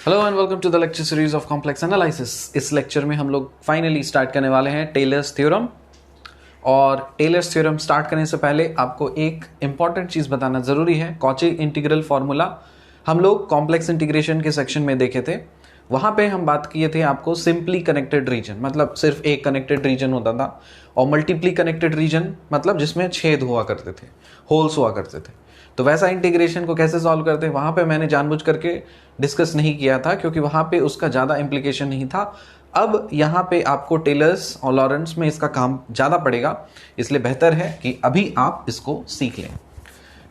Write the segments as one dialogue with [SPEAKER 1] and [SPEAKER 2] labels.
[SPEAKER 1] Hello and welcome to the lecture series of complex analysis. इस lecture में हम लोग फाइनली स्टार्ट करने वाले हैं टेलर्स थ्योरम। और टेलर्स थ्योरम स्टार्ट करने से पहले आपको एक इंपॉर्टेंट चीज बताना जरूरी है। कॉची इंटीग्रल फॉर्मूला हम लोग कॉम्प्लेक्स इंटीग्रेशन के सेक्शन में देखे थे। वहां पे हम बात किए थे आपको सिंपली कनेक्टेड रीजन, मतलब सिर्फ एक कनेक्टेड रीजन होता था, और मल्टीपली कनेक्टेड रीजन मतलब जिसमें छेद हुआ करते थे, होल्स हुआ करते थे। तो वैसा इंटीग्रेशन को कैसे सॉल्व करते हैं वहां पे मैंने जानबूझ करके डिस्कस नहीं किया था, क्योंकि वहां पे उसका ज़्यादा इम्प्लीकेशन नहीं था। अब यहाँ पे आपको टेलर्स और लॉरेंट्ज में इसका काम ज़्यादा पड़ेगा, इसलिए बेहतर है कि अभी आप इसको सीख लें।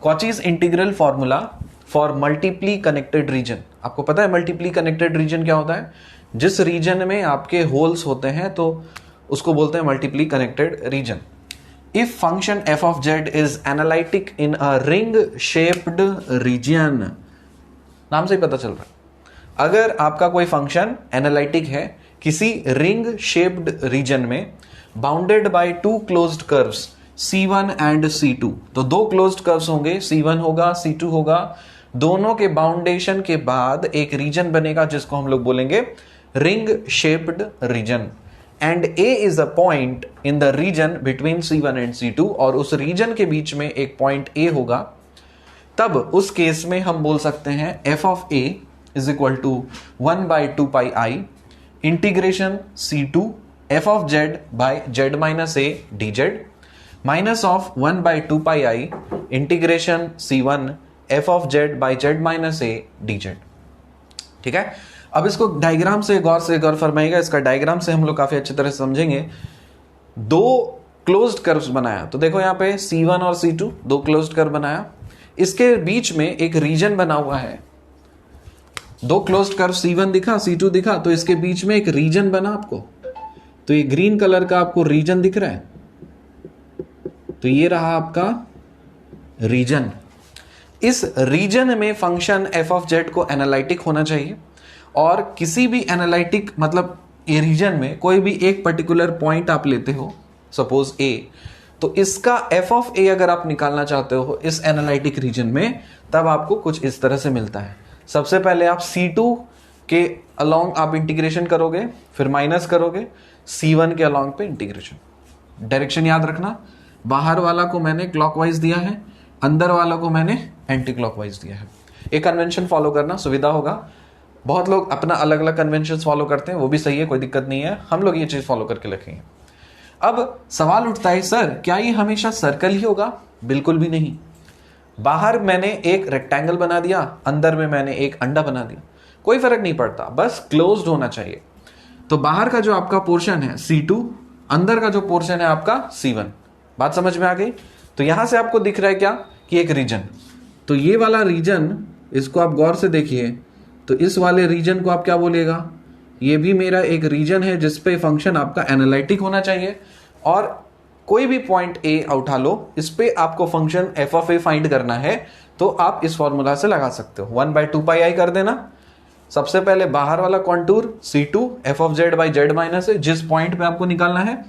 [SPEAKER 1] Cauchy's integral formula for multiply connected region. आपको पता है मल्टीपली कनेक्टेड रीजन क्या होता है? जिस रीजन में आपके होल्स होते हैं तो उसको बोलते हैं multiply connected region. If function f of z is analytic in a ring shaped region, नाम से ही पता चल रहा है, अगर आपका कोई फंक्शन एनालिटिक है किसी रिंग शेप्ड रीजन में, bounded by two closed curves C1 and C2, तो दो क्लोज्ड कर्व्स होंगे, C1 होगा C2 होगा, दोनों के बाउंडेशन के बाद एक रीजन बनेगा जिसको हम लोग बोलेंगे ring shaped region. And A is a point in the region between C1 and C2, और उस रीजन के बीच में एक पॉइंट A होगा। तब उस केस में हम बोल सकते हैं f of A is equal to 1/2 pi I integration C2 f of z by z minus a dz minus of 1/2 pi I integration C1 f of z by z minus a dz। ठीक है, अब इसको diagram से गौर फरमाइएगा। इसका diagram से हम लोग काफी अच्छी तरह से समझेंगे। दो क्लोज्ड कर्व्स बनाया, तो देखो यहाँ पे C1 और C2 दो क्लोज्ड कर्व बनाया, इसके बीच में एक रीजन बना हुआ है। दो क्लोज्ड कर्व C1 दिखा C2 दिखा, तो इसके बीच में एक रीजन बना आपको। तो ये ग्रीन कलर का आपको रीजन दिख रहा है, तो ये रहा आपका रीजन। इस रीजन में फंक्शन f of z को एनालिटिक होना चाहिए, और किसी भी एनालिटिक मतलब ये रीजन में कोई भी एक पर्टिकुलर पॉइंट आप लेते हो, सपोज A, तो इसका f of A अगर आप निकालना चाहते हो इस एनालिटिक रीजन में, तब आपको कुछ इस तरह से मिलता है। सबसे पहले आप C2 के अलोंग आप इंटीग्रेशन करोगे, फिर माइनस करोगे C1 के अलोंग पे इंटीग्रेशन। डायरेक्शन याद रखना, बाहर वाला को मैंने क्लॉकवाइज दिया है, अंदर वाला को मैंने एंटी क्लॉकवाइज दिया है। एक कन्वेंशन फॉलो करना सुविधा होगा। बहुत लोग अपना अलग अलग कन्वेंशन फॉलो करते हैं, वो भी सही है, कोई दिक्कत नहीं है, हम लोग ये चीज फॉलो करके रखेंगे। अब सवाल उठता है, सर क्या ये हमेशा सर्कल ही होगा? बिल्कुल भी नहीं। बाहर मैंने एक रेक्टेंगल बना दिया, अंदर में मैंने एक अंडा बना दिया, कोई फर्क नहीं पड़ता, बस क्लोज्ड होना चाहिए। तो बाहर का जो आपका पोर्शन है C2, अंदर का जो पोर्शन है आपका C1। बात समझ में आ गई? तो यहां से आपको दिख रहा है क्या कि एक रीजन, तो ये वाला रीजन, इसको आप गौर से देखिए, तो इस वाले रीजन को आप क्या बोलिएगा? ये भी मेरा एक रीजन है जिसपे फंक्शन आपका एनालिटिक होना चाहिए, और कोई भी पॉइंट A उठा लो, इस पे आपको function f of A find करना है, तो आप इस फॉर्मूला से लगा सकते हो। 1/2 pi I कर देना। सबसे पहले बाहर वाला contour C2 f of z by z minus है, जिस पॉइंट पे आपको निकालना है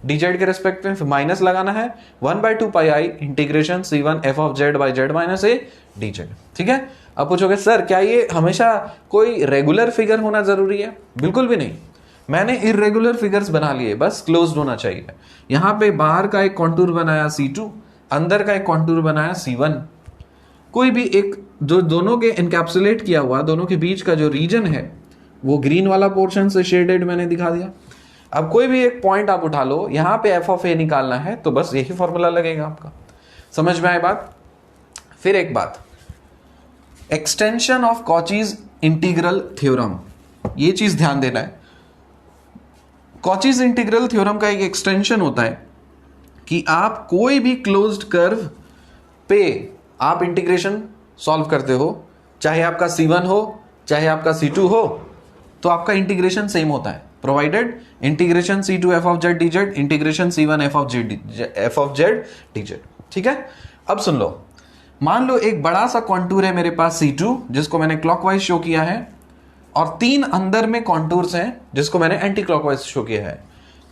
[SPEAKER 1] dz के रेस्पेक्ट में, फिर माइनस लगाना है 1/2 pi I integration C1 f of z by z minus a dz। ठीक है, अब पूछोगे सर क्या ये हमेशा कोई रेगुलर फिगर होना जरूरी है? बिल्कुल भी नहीं। मैंने इर्रेगुलर फिगर्स बना लिए, बस क्लोज्ड होना चाहिए। यहां पे बाहर का एक कॉन्टूर बनाया C2, अंदर का एक कॉन्टूर बनाया C1। कोई भी एक जो दोनों के एनकैप्सुलेट किया हुआ, दोनों के बीच का जो रीजन है वो ग्रीन वाला पोर्शन से शेडेड मैंने दिखा दिया। अब कोई भी एक पॉइंट आप उठा लो, यहां पे f of A निकालना है, तो बस यही फॉर्मूला लगेगा आपका। समझ में आए बात? फिर एक बात, extension of Cauchy's integral theorem, ये चीज ध्यान देना है। कॉचीज इंटीग्रल थ्योरम का एक एक्सटेंशन होता है कि आप कोई भी क्लोज्ड कर्व पे आप इंटीग्रेशन सॉल्व करते हो, चाहे आपका C1 हो चाहे आपका C2 हो, तो आपका इंटीग्रेशन सेम होता है, provided integration C2 f of z dz integration C1 f of z dz। ठीक है, अब सुन लो, मान लो एक बड़ा सा कॉन्टूर है मेरे पास C2, जिसको मैंने क्लॉकवाइज शो किया है, और तीन अंदर में कॉन्टूर्स हैं जिसको मैंने एंटी क्लॉकवाइज शो किया है।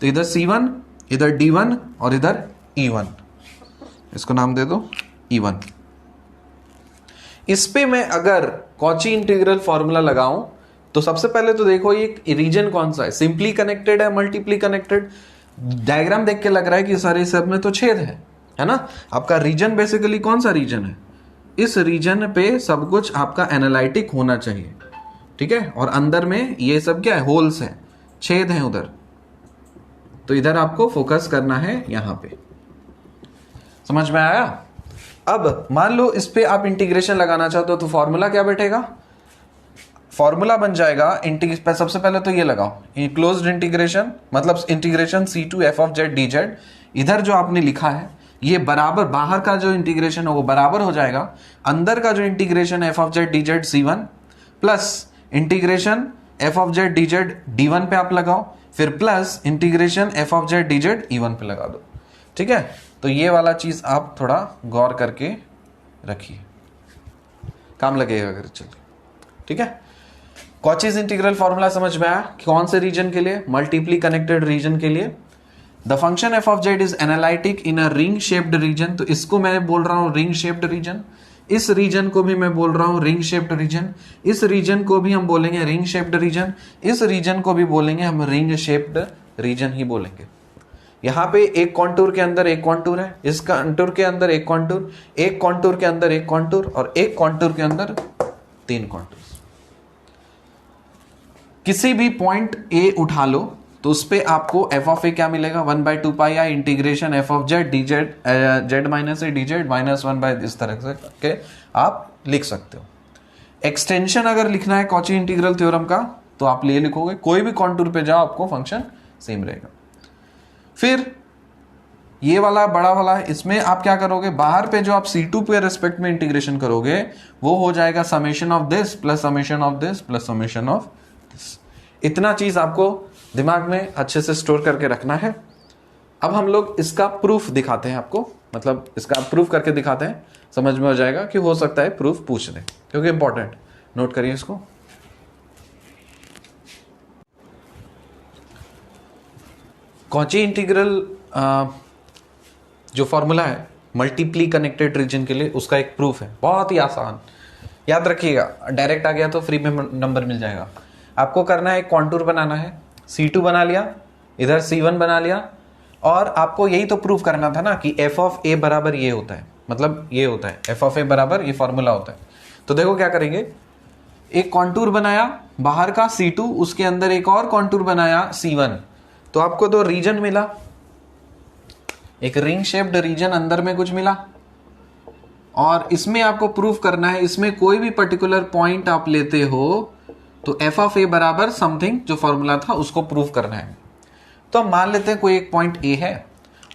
[SPEAKER 1] तो इधर C1, इधर D1 और इधर E1, इसको नाम दे दो E1। इस पे मैं अगर कॉची इंटीग्रल फॉर्मूला लगाऊं तो सबसे पहले तो देखो ये रीजन कौन सा है, सिंपली कनेक्टेड है, मल्टीपली कनेक्टेड। डायग्राम देख के लग रहा है कि सारे सब में तो छेद है ना। आपका रीजन बेसिकली कौन सा रीजन है, इस रीजन पे सब कुछ आपका एनालिटिक होना चाहिए, ठीक है। और अंदर में ये सब क्या है, होल्स है, छेद है उधर, तो इधर आपको फोकस करना है यहां पे। समझ में आया। अब मान लो इस पे आप इंटीग्रेशन लगाना चाहते हो, तो फॉर्मूला क्या बैठेगा, फॉर्मूला बन जाएगा सबसे पहले तो ये लगाओ, क्लोज्ड इंटीग्रेशन मतलब integration C2 f of z dz। इधर जो आपने लिखा है ये बराबर, बाहर का जो इंटीग्रेशन है वो बराबर हो जाएगा अंदर का जो integration f of z dz C1 plus integration f of z dz D1 पे आप लगाओ, फिर plus integration f of z dz E1 पे लगा दो, ठीक है। तो ये वाला चीज आप थोड़ा गौर करके रखिए, काम लगेगा अगर चलिए, ठीक है। कॉचीज इंटीग्रल फॉर्मूला समझ में आया, कौन से रीजन के लिए, मल्टीपली कनेक्टेड रीजन के लिए। The function f of z is analytic in a ring shaped region, तो इसको मैं बोल रहा हूं रिंग शेप्ड रीजन, इस रीजन को भी मैं बोल रहा हूं रिंग शेप्ड रीजन, इस रीजन को भी हम बोलेंगे रिंग शेप्ड रीजन, इस रीजन को भी बोलेंगे हम रिंग शेप्ड रीजन ही बोलेंगे। यहां पे एक कॉन्टूर के अंदर एक कॉन्टूर है, इस कॉन्टूर के अंदर एक कॉन्टूर, एक कॉन्टूर के अंदर एक कॉन्टूर, और एक कॉन्टूर के अंदर 3 कॉन्टूर। किसी भी पॉइंट ए उठा लो तो उस पे आपको f ऑफ ए क्या मिलेगा, 1/2 pi i integration f of z dz z minus a dz minus 1 इस तरह से के आप लिख सकते हो। एक्सटेंशन अगर लिखना है कॉची इंटीग्रल थ्योरम का तो आप ले लिखोगे, कोई भी कॉन्टूर पे जाओ आपको फंक्शन सेम रहेगा। फिर ये वाला बड़ा वाला, इसमें आप क्या करोगे, बाहर पे जो आप C2 पे रेस्पेक्ट में इंटीग्रेशन करोगे वो हो जाएगा summation of this plus summation of this plus summation of this. इतना चीज आपको दिमाग में अच्छे से स्टोर करके रखना है। अब हम लोग इसका प्रूफ दिखाते हैं आपको, मतलब इसका प्रूफ करके दिखाते हैं, समझ में हो जाएगा कि हो सकता है प्रूफ पूछ दें, क्योंकि इंपॉर्टेंट, नोट करिए इसको। कॉची इंटीग्रल जो फॉर्मूला है मल्टीपली कनेक्टेड रीजन के लिए, उसका एक प्रूफ है, बहुत ही आसान, याद रखिएगा। डायरेक्ट आ गया तो फ्री में नंबर मिल जाएगा। आपको करना है, एक कॉन्टूर बनाना है, C2 बना लिया, इधर C1 बना लिया, और आपको यही तो प्रूफ करना था ना कि f ऑफ a बराबर ये होता है, मतलब ये होता है f ऑफ a बराबर ये फॉर्मूला होता है। तो देखो क्या करेंगे, एक कॉन्टूर बनाया बाहर का C2, उसके अंदर एक और कॉन्टूर बनाया C1, तो आपको तो रीजन मिला, एक रिंग शेप्ड रीजन अंदर में कुछ मिला, और इसमें आपको प्रूफ करना है, इसमें कोई भी पर्टिकुलर पॉइंट आप लेते हो तो f ऑफ a बराबर समथिंग जो फॉर्मूला था उसको प्रूफ करना है। तो हम मान लेते हैं कोई एक पॉइंट a है,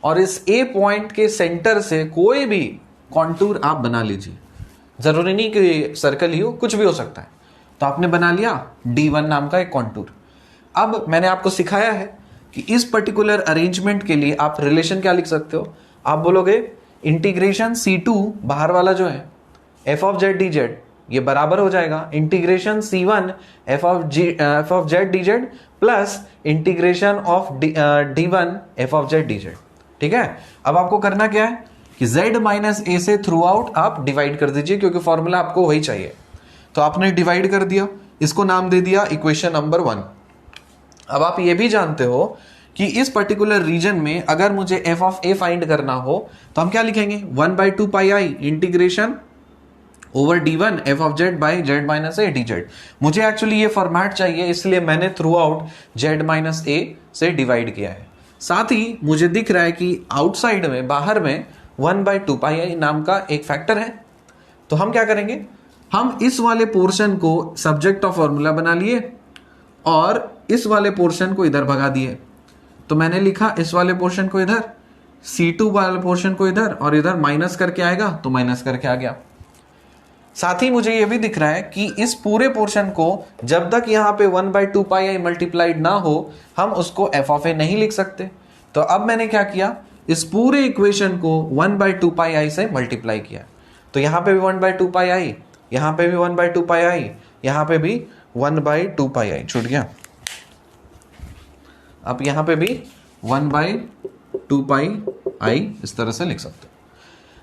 [SPEAKER 1] और इस a पॉइंट के सेंटर से कोई भी कॉन्टूर आप बना लीजिए, जरूरी नहीं कि सर्कल ही हो, कुछ भी हो सकता है। तो आपने बना लिया D1 नाम का एक कॉन्टूर। अब मैंने आपको सिखाया है कि इस पर्टिकुलर अरेंजमेंट के लिए आप रिलेशन क्या लिख सकते हो, आप बोलोगे इंटीग्रेशन C2 बाहर वाला जो है f ऑफ z dz ये बराबर हो जाएगा integration C1 f of z dz plus integration of D1 f of z dz, ठीक है। अब आपको करना क्या है कि z माइनस a से थ्रू आउट आप डिवाइड कर दीजिए, क्योंकि फॉर्मूला आपको वही चाहिए। तो आपने डिवाइड कर दिया, इसको नाम दे दिया इक्वेशन नंबर 1। अब आप ये भी जानते हो कि इस पर्टिकुलर रीजन में अगर मुझे f ऑफ a फाइंड करना हो तो हम क्या लिखेंगे, 1/2 pi i integration over D1 f of z by z minus a dz। मुझे एक्चुअली ये फॉर्मेट चाहिए, इसलिए मैंने throughout z minus a से डिवाइड किया है। साथ ही मुझे दिख रहा है कि आउटसाइड में, बाहर में 1/2 पाई आई नाम का एक फैक्टर है। तो हम क्या करेंगे, हम इस वाले पोर्शन को सब्जेक्ट ऑफ फॉर्मूला बना लिए और इस वाले पोर्शन को इधर भगा दिए। तो मैंने लिखा इस वाले पोर्शन को इधर, C2 वाले पोर्शन को इधर, और इधर माइनस करके आएगा तो माइनस करके आ गया। साथ ही मुझे यह भी दिख रहा है कि इस पूरे पोर्शन को जब तक यहां पे 1/2 पाई आई मल्टीप्लाइड ना हो हम उसको f ऑफ a नहीं लिख सकते। तो अब मैंने क्या किया, इस पूरे इक्वेशन को 1/2 पाई आई से मल्टीप्लाई किया। तो यहां पे भी 1/2 पाई आई, यहां पे भी 1/2 पाई आई, यहां पे भी 1/2 पाई आई, छूट गया। आप यहां पे भी 1/2 पाई आई इस तरह से लिख सकते हो।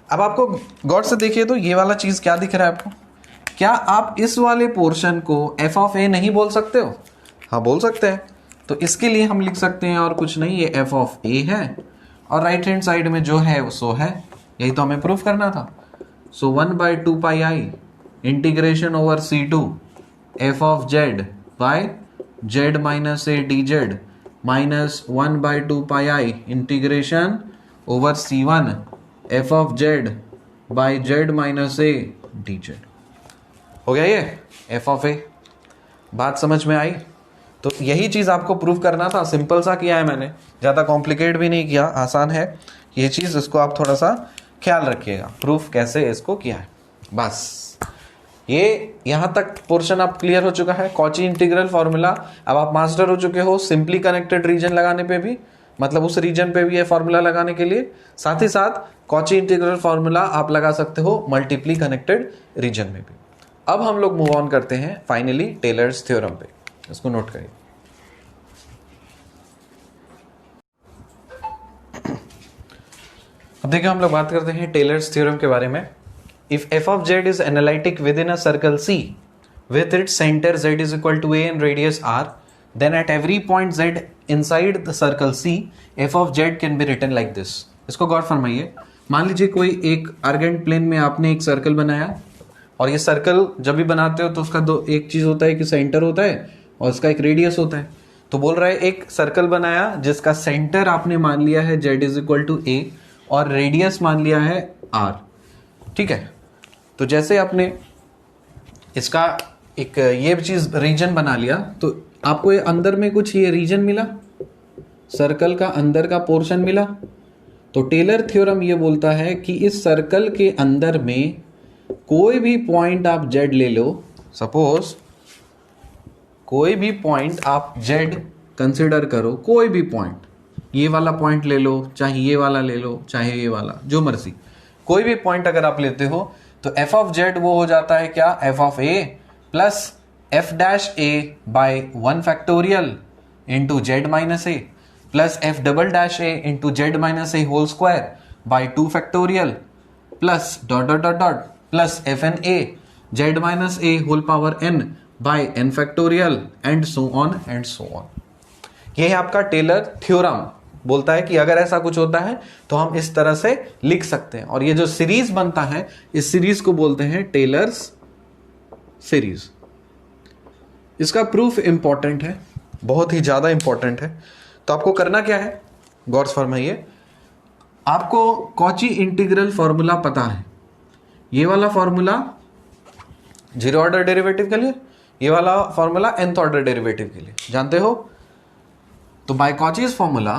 [SPEAKER 1] अब आपको गौर से देखिए तो ये वाला चीज क्या दिख रहा है आपको, क्या आप इस वाले पोर्शन को एफ ऑफ ए नहीं बोल सकते हो? हाँ बोल सकते हैं। तो इसके लिए हम लिख सकते हैं और कुछ नहीं, ये एफ ऑफ ए है और राइट हैंड साइड में जो है सो है, यही तो हमें प्रूफ करना था। So 1/2πi integration over C2 f of z by z minus a d z minus 1/2πi integration over C1 f of z by z minus a d z. हो गया ये एफ ऑफ ए। बात समझ में आई? तो यही चीज आपको प्रूव करना था, सिंपल सा किया है मैंने, ज्यादा कॉम्प्लिकेट भी नहीं किया, आसान है ये चीज, इसको आप थोड़ा सा ख्याल रखिएगा प्रूफ कैसे इसको किया है। बस ये यहां तक पोर्शन आप क्लियर हो चुका है। कॉची इंटीग्रल फॉर्मूला अब आप मास्टर हो चुके हो सिंपली कनेक्टेड रीजन लगाने पे भी, मतलब उस रीजन पे भी ये फॉर्मूला लगाने के लिए, साथ ही साथ कॉची इंटीग्रल फॉर्मूला आप लगा सकते हो मल्टीपली कनेक्टेड रीजन में भी। अब हम लोग मूव ऑन करते हैं फाइनली टेलर्स थ्योरम पे, इसको नोट करिए। अब देखिए हम लोग बात करते हैं टेलर्स थ्योरम के बारे में। If f of z is analytic within a circle C with its centre z is equal to a and radius r, then at every point z inside the circle C f of z can be written like this. इसको गौर फरमाइए। मान लीजिए कोई एक urgent plane में आपने एक सर्कल बनाया, और ये सर्कल जब भी बनाते हो तो उसका दो एक चीज होता है कि सेंटर होता है और उसका एक रेडियस होता है। तो बोल रहा है एक सर्कल बनाया जिसका सेंटर आपने मान लिया है z इज इक्वल टू ए और रेडियस मान लिया है r, ठीक है। तो जैसे आपने इसका एक ये चीज रीजन बना लिया तो आपको ये अंदर में कुछ ये रीजन मिला, सर्कल का अंदर का पोर्शन मिला। तो टेलर थ्योरम ये बोलता है कि इस सर्कल के अंदर में कोई भी पॉइंट आप z ले लो, सपोज कोई भी पॉइंट आप z कंसिडर करो, कोई भी पॉइंट, ये वाला पॉइंट ले लो, चाहे ये वाला ले लो, चाहे ये वाला, जो मर्जी, कोई भी पॉइंट अगर आप लेते हो तो एफ ऑफ जेड वो हो जाता है क्या, f of a plus f dash a by 1 factorial into z minus a plus f double dash a into z minus a whole square by 2 factorial plus dot dot dot dot plus f n a z minus a whole power n by n factorial and so on and so on. ये है आपका Taylor theorem, बोलता है कि अगर ऐसा कुछ होता है तो हम इस तरह से लिख सकते हैं। और ये जो सीरीज बनता है इस सीरीज को बोलते हैं टेलर्स सीरीज। इसका प्रूफ इंपॉर्टेंट है, बहुत ही ज्यादा इंपॉर्टेंट है। तो आपको करना क्या है, गौर से फरमाइए। आपको कॉची इंटीग्रल फॉर्मूला पता है, ये वाला फॉर्मूला जीरो ऑर्डर डेरिवेटिव के लिए, ये वाला फॉर्मूला nth ऑर्डर डेरिवेटिव के लिए जानते हो। तो by Cauchy's formula,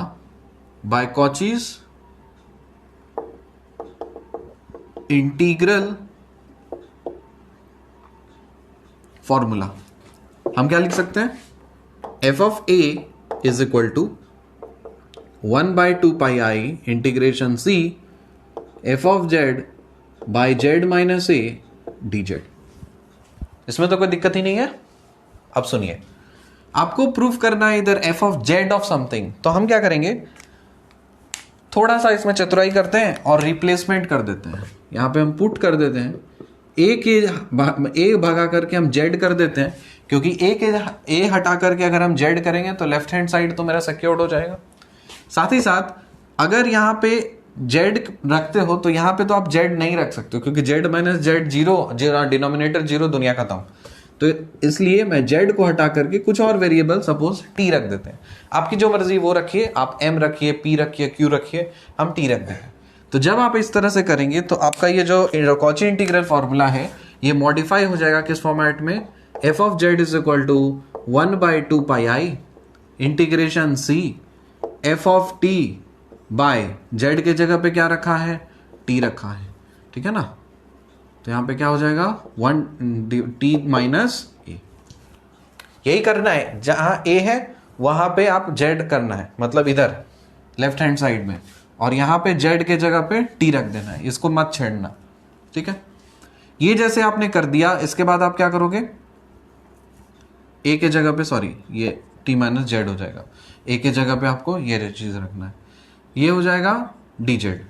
[SPEAKER 1] by Cauchy's integral formula हम क्या लिख सकते हैं, f of a is equal to 1/2πi integration c f of z by z minus a d z. इसमें तो कोई दिक्कत ही नहीं है। अब सुनिए, आपको प्रूफ करना है इधर F of Z of something, तो हम क्या करेंगे, थोड़ा सा इसमें चतुराई करते हैं और रिप्लेसमेंट कर देते हैं। यहां पे हम पुट कर देते हैं ए भगा करके हम जेड कर देते हैं, क्योंकि ए हटा करके अगर हम जेड करेंगे तो लेफ्ट हैंड साइड तो मेरा सिक्योर्ड हो जाएगा। साथ ही साथ अगर यहाँ पे जेड रखते हो तो यहाँ पे तो आप जेड नहीं रख सकते हो, क्योंकि Z minus Z zero, denominator zero, दुनिया खत्म। तो इसलिए मैं जेड को हटा करके कुछ और वेरिएबल सपोज टी रख देते हैं। आपकी जो मर्जी वो रखिए, आप एम रखिए, पी रखिए, क्यू रखिए, हम टी रख देते हैं। तो जब आप इस तरह से करेंगे तो आपका ये जो कॉची इंटीग्रल फॉर्मूला है ये मॉडिफाई हो जाएगा किस फॉर्मेट में, f of z is equal to 1/2πi integration c f of t by z के जगह पे क्या रखा है, टी रखा है, ठीक है ना। तो यहां पे क्या हो जाएगा, 1t माइनस ए। यही करना है, जहां ए है वहां पे आप जेड करना है, मतलब इधर लेफ्ट हैंड साइड में, और यहां पे जेड के जगह पे टी रख देना है, इसको मत छेड़ना, ठीक है। ये जैसे आपने कर दिया, इसके बाद आप क्या करोगे, ए के जगह पे, सॉरी ये टी माइनस जेड हो जाएगा, ए के जगह पे आपको ये चीज रखना है, ये हो जाएगा डी जेड।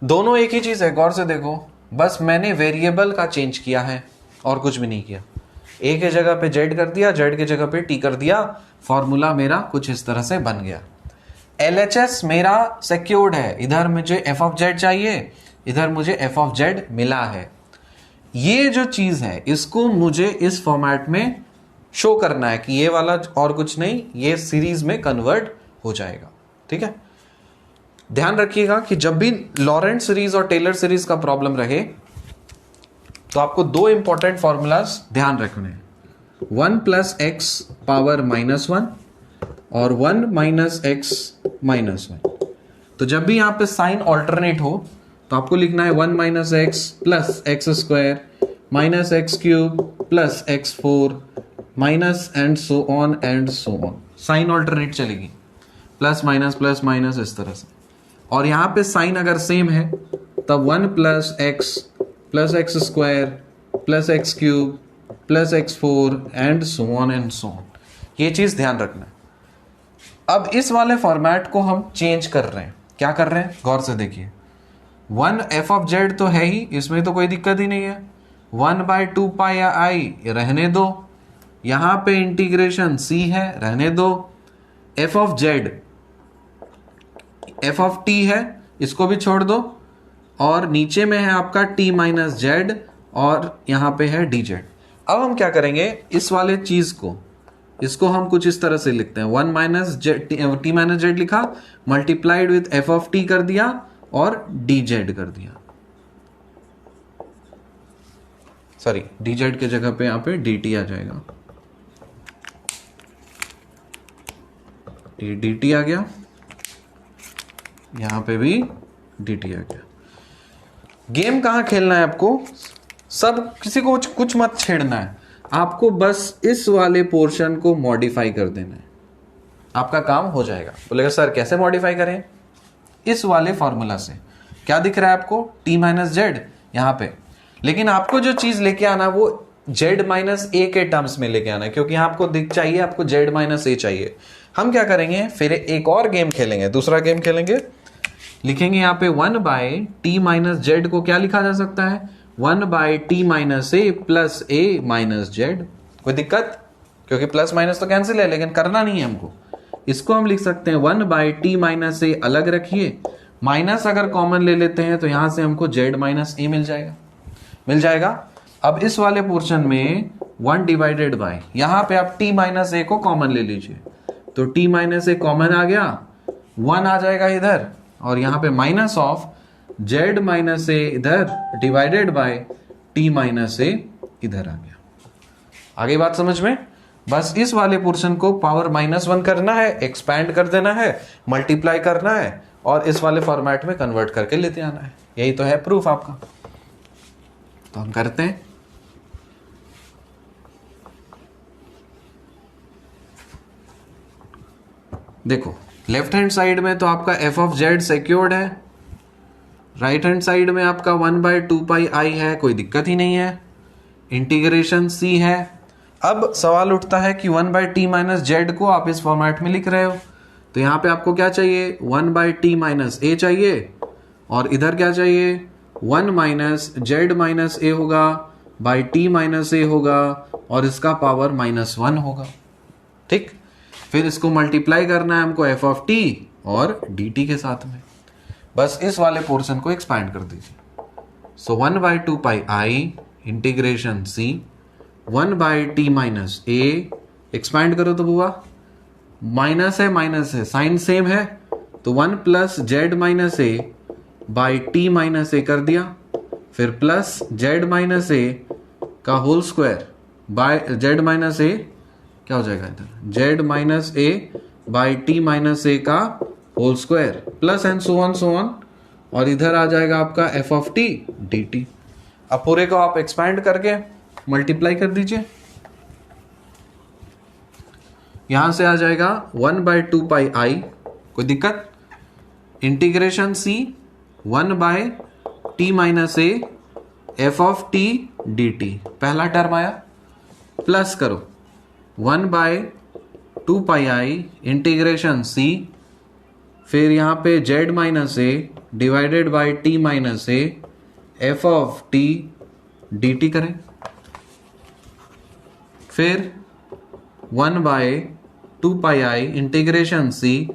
[SPEAKER 1] दोनों एक ही चीज है, गौर से देखो, बस मैंने वेरिएबल का चेंज किया है और कुछ भी नहीं किया। ए के जगह पे जेड कर दिया, जेड के जगह पे टी कर दिया, फॉर्मूला मेरा कुछ इस तरह से बन गया। LHS मेरा सिक्योर्ड है, इधर मुझे एफ ऑफ जेड चाहिए, इधर मुझे एफ ऑफ जेड मिला है। ये जो चीज है इसको मुझे इस फॉर्मेट में शो करना है कि ये वाला और कुछ नहीं, ये सीरीज में कन्वर्ट हो जाएगा। ठीक है, ध्यान रखिएगा कि जब भी लॉरेंट सीरीज और टेलर सीरीज का प्रॉब्लम रहे तो आपको दो इंपॉर्टेंट फॉर्मूलाज ध्यान रखने हैं, 1 + x पावर -1 और 1 - x -1। तो जब भी यहां पे साइन ऑल्टरनेट हो तो आपको लिखना है 1 - x + x² -x³ + x4 minus and so on and so on. Sign alternate चलेगी, प्लस माइनस इस तरह से। और यहां पे साइन अगर सेम है तब 1 + x + x² + x³ + x4 and so on and so on. ये चीज ध्यान रखना है। अब इस वाले फॉर्मेट को हम चेंज कर रहे हैं। क्या कर रहे हैं, गौर से देखिए। 1 एफ ऑफ जेड तो है ही, इसमें तो कोई दिक्कत ही नहीं है। 1/2 पाई आई रहने दो, यहां पे इंटीग्रेशन c है, रहने दो। F of Z F of T है, इसको भी छोड़ दो। और नीचे में है आपका t - जेड और यहां पे है डी जेड। अब हम क्या करेंगे, इस वाले चीज को, इसको हम कुछ इस तरह से लिखते हैं। 1 - t - जेड लिखा, multiplied with F of T कर दिया और डी जेड कर दिया। सॉरी, डी जेड के जगह पे यहां पे डी टी आ जाएगा, डी टी आ गया, यहां पे भी डी टी आ गया। गेम कहां खेलना है आपको, सब किसी को कुछ मत छेड़ना है, आपको बस इस वाले पोर्शन को मॉडिफाई कर देना है, आपका काम हो जाएगा। बोलेगा सर कैसे मॉडिफाई करें, इस वाले फॉर्मूला से। क्या दिख रहा है आपको, t - जेड यहां पे, लेकिन आपको जो चीज लेके आना वो z - a के टर्म्स में लेके आना है, क्योंकि यहां आपको दिख चाहिए, आपको z - a चाहिए। हम क्या करेंगे, फिर एक और गेम खेलेंगे, दूसरा गेम खेलेंगे। लिखेंगे यहाँ पे 1/t - जेड को क्या लिखा जा सकता है, 1/t - a + a - जेड। कोई दिक्कत, क्योंकि प्लस माइनस तो कैंसिल है, लेकिन करना नहीं है हमको। इसको हम लिख सकते हैं 1/t - a अलग रखिए, माइनस अगर कॉमन ले लेते हैं तो यहां से हमको z - a मिल जाएगा। अब इस वाले पोर्शन में 1/, यहां पे आप t - a को कॉमन ले लीजिए, तो t - a कॉमन आ गया, 1 आ जाएगा इधर, और यहां पे माइनस ऑफ z - a इधर डिवाइडेड बाय t - a इधर आ गया। आगे बात समझ में। बस इस वाले पोर्शन को पावर -1 करना है, एक्सपैंड कर देना है, मल्टीप्लाई करना है और इस वाले फॉर्मेट में कन्वर्ट करके लेते आना है। यही तो है प्रूफ आपका। तो हम करते हैं। देखो, लेफ्ट हैंड साइड में तो आपका एफ ऑफ जेड सिक्योर्ड है, राइट हैंड साइड में आपका 1/2 पाई आई है, कोई दिक्कत ही नहीं है, इंटीग्रेशन c है। अब सवाल उठता है कि 1/t - जेड को आप इस फॉर्मेट में लिख रहे हो, तो यहां पे आपको क्या चाहिए, 1/t - a चाहिए, और इधर क्या चाहिए, 1 - z - a होगा बाई t - a होगा, और इसका पावर -1 होगा। ठीक, फिर इसको मल्टीप्लाई करना है हमको एफ ऑफ टी और डी टी के साथ में। बस इस वाले पोर्शन को एक्सपैंड कर दीजिए। So 1/2 pi i integration c 1/t - a, expand करो तो बुआ, माइनस है, साइन सेम है, तो 1 + z - a by t - a कर दिया, फिर प्लस z - a का whole square by z - a, क्या हो जाएगा इधर, z - a by t - a का whole square, plus and so on, और इधर आ जाएगा आपका f of t d t. अब पूरे को आप एक्सपैंड करके मल्टीप्लाई कर दीजिए, यहां से आ जाएगा 1/2 पाई आई, कोई दिक्कत, integration c 1/t - a f of t d T, पहला टर्म आया, प्लस करो 1/2 पाई आई इंटीग्रेशन c, फिर यहां पे z - a divided by t - a f of t d t करें, फिर 1/2 integration c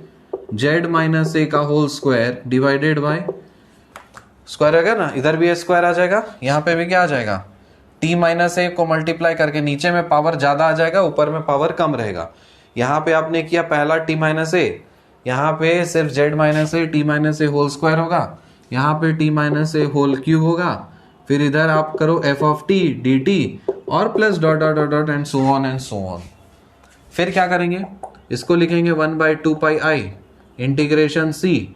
[SPEAKER 1] z minus a का whole square divided by square आ गया ना, इधर भी ए स्क्वायर आ जाएगा, यहाँ पे भी क्या आ जाएगा, टी माइनस ए को मल्टीप्लाई करके नीचे में पावर ज्यादा आ जाएगा, ऊपर में पावर कम रहेगा। यहाँ पे आपने किया पहला टी माइनस ए, यहाँ पे सिर्फ z minus a t minus a whole square होगा, यहाँ पे t minus a whole cube होगा, फिर इधर आप करो f of t d t और plus dot dot dot dot and so on and so on. फिर क्या करेंगे, इसको लिखेंगे 1/2 integration c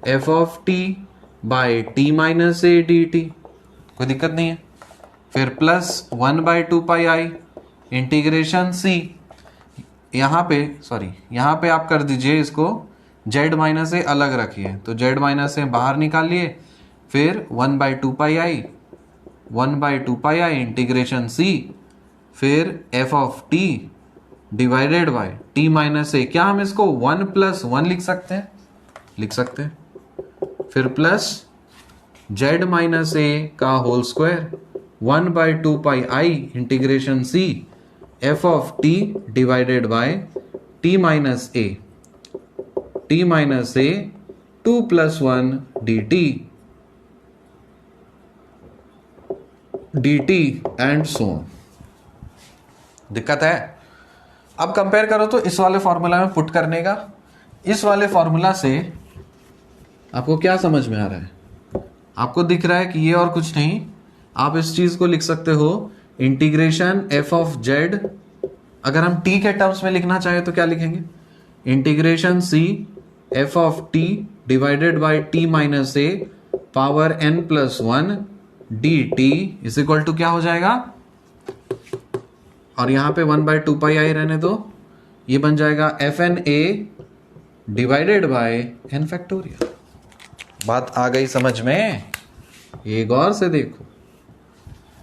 [SPEAKER 1] f of t by t minus a d t, कोई दिक्कत नहीं है। फिर प्लस 1/2 इंटीग्रेशन सी, यहाँ पे आप कर दीजिए इसको जेड माइनस ए अलग रखिए, तो जेड माइनस ए बाहर निकालिए, फिर 1/2 इंटीग्रेशन सी, फिर f of t divided by t minus a, क्या हम इसको 1+1 लिख सकते हैं, फिर प्लस जेड माइनस ए का whole square 1/2 integration c f of t divided by t minus a 2+1 dt and so on. दिक्कत है? अब कंपेयर करो तो इस वाले फॉर्मूला में पुट करने का, इस वाले फॉर्मूला से आपको क्या समझ में आ रहा है, आपको दिख रहा है कि ये और कुछ नहीं, आप इस चीज को लिख सकते हो इंटीग्रेशन एफ ऑफ जेड, अगर हम टी के टर्म्स में लिखना चाहे तो क्या लिखेंगे, integration c f of t divided by t minus a power n+1 d t is equal to क्या हो जाएगा, और यहां पे 1/2 रहने दो, ये बन जाएगा f n a divided by n factorial. बात आ गई समझ में? ये गौर से देखो।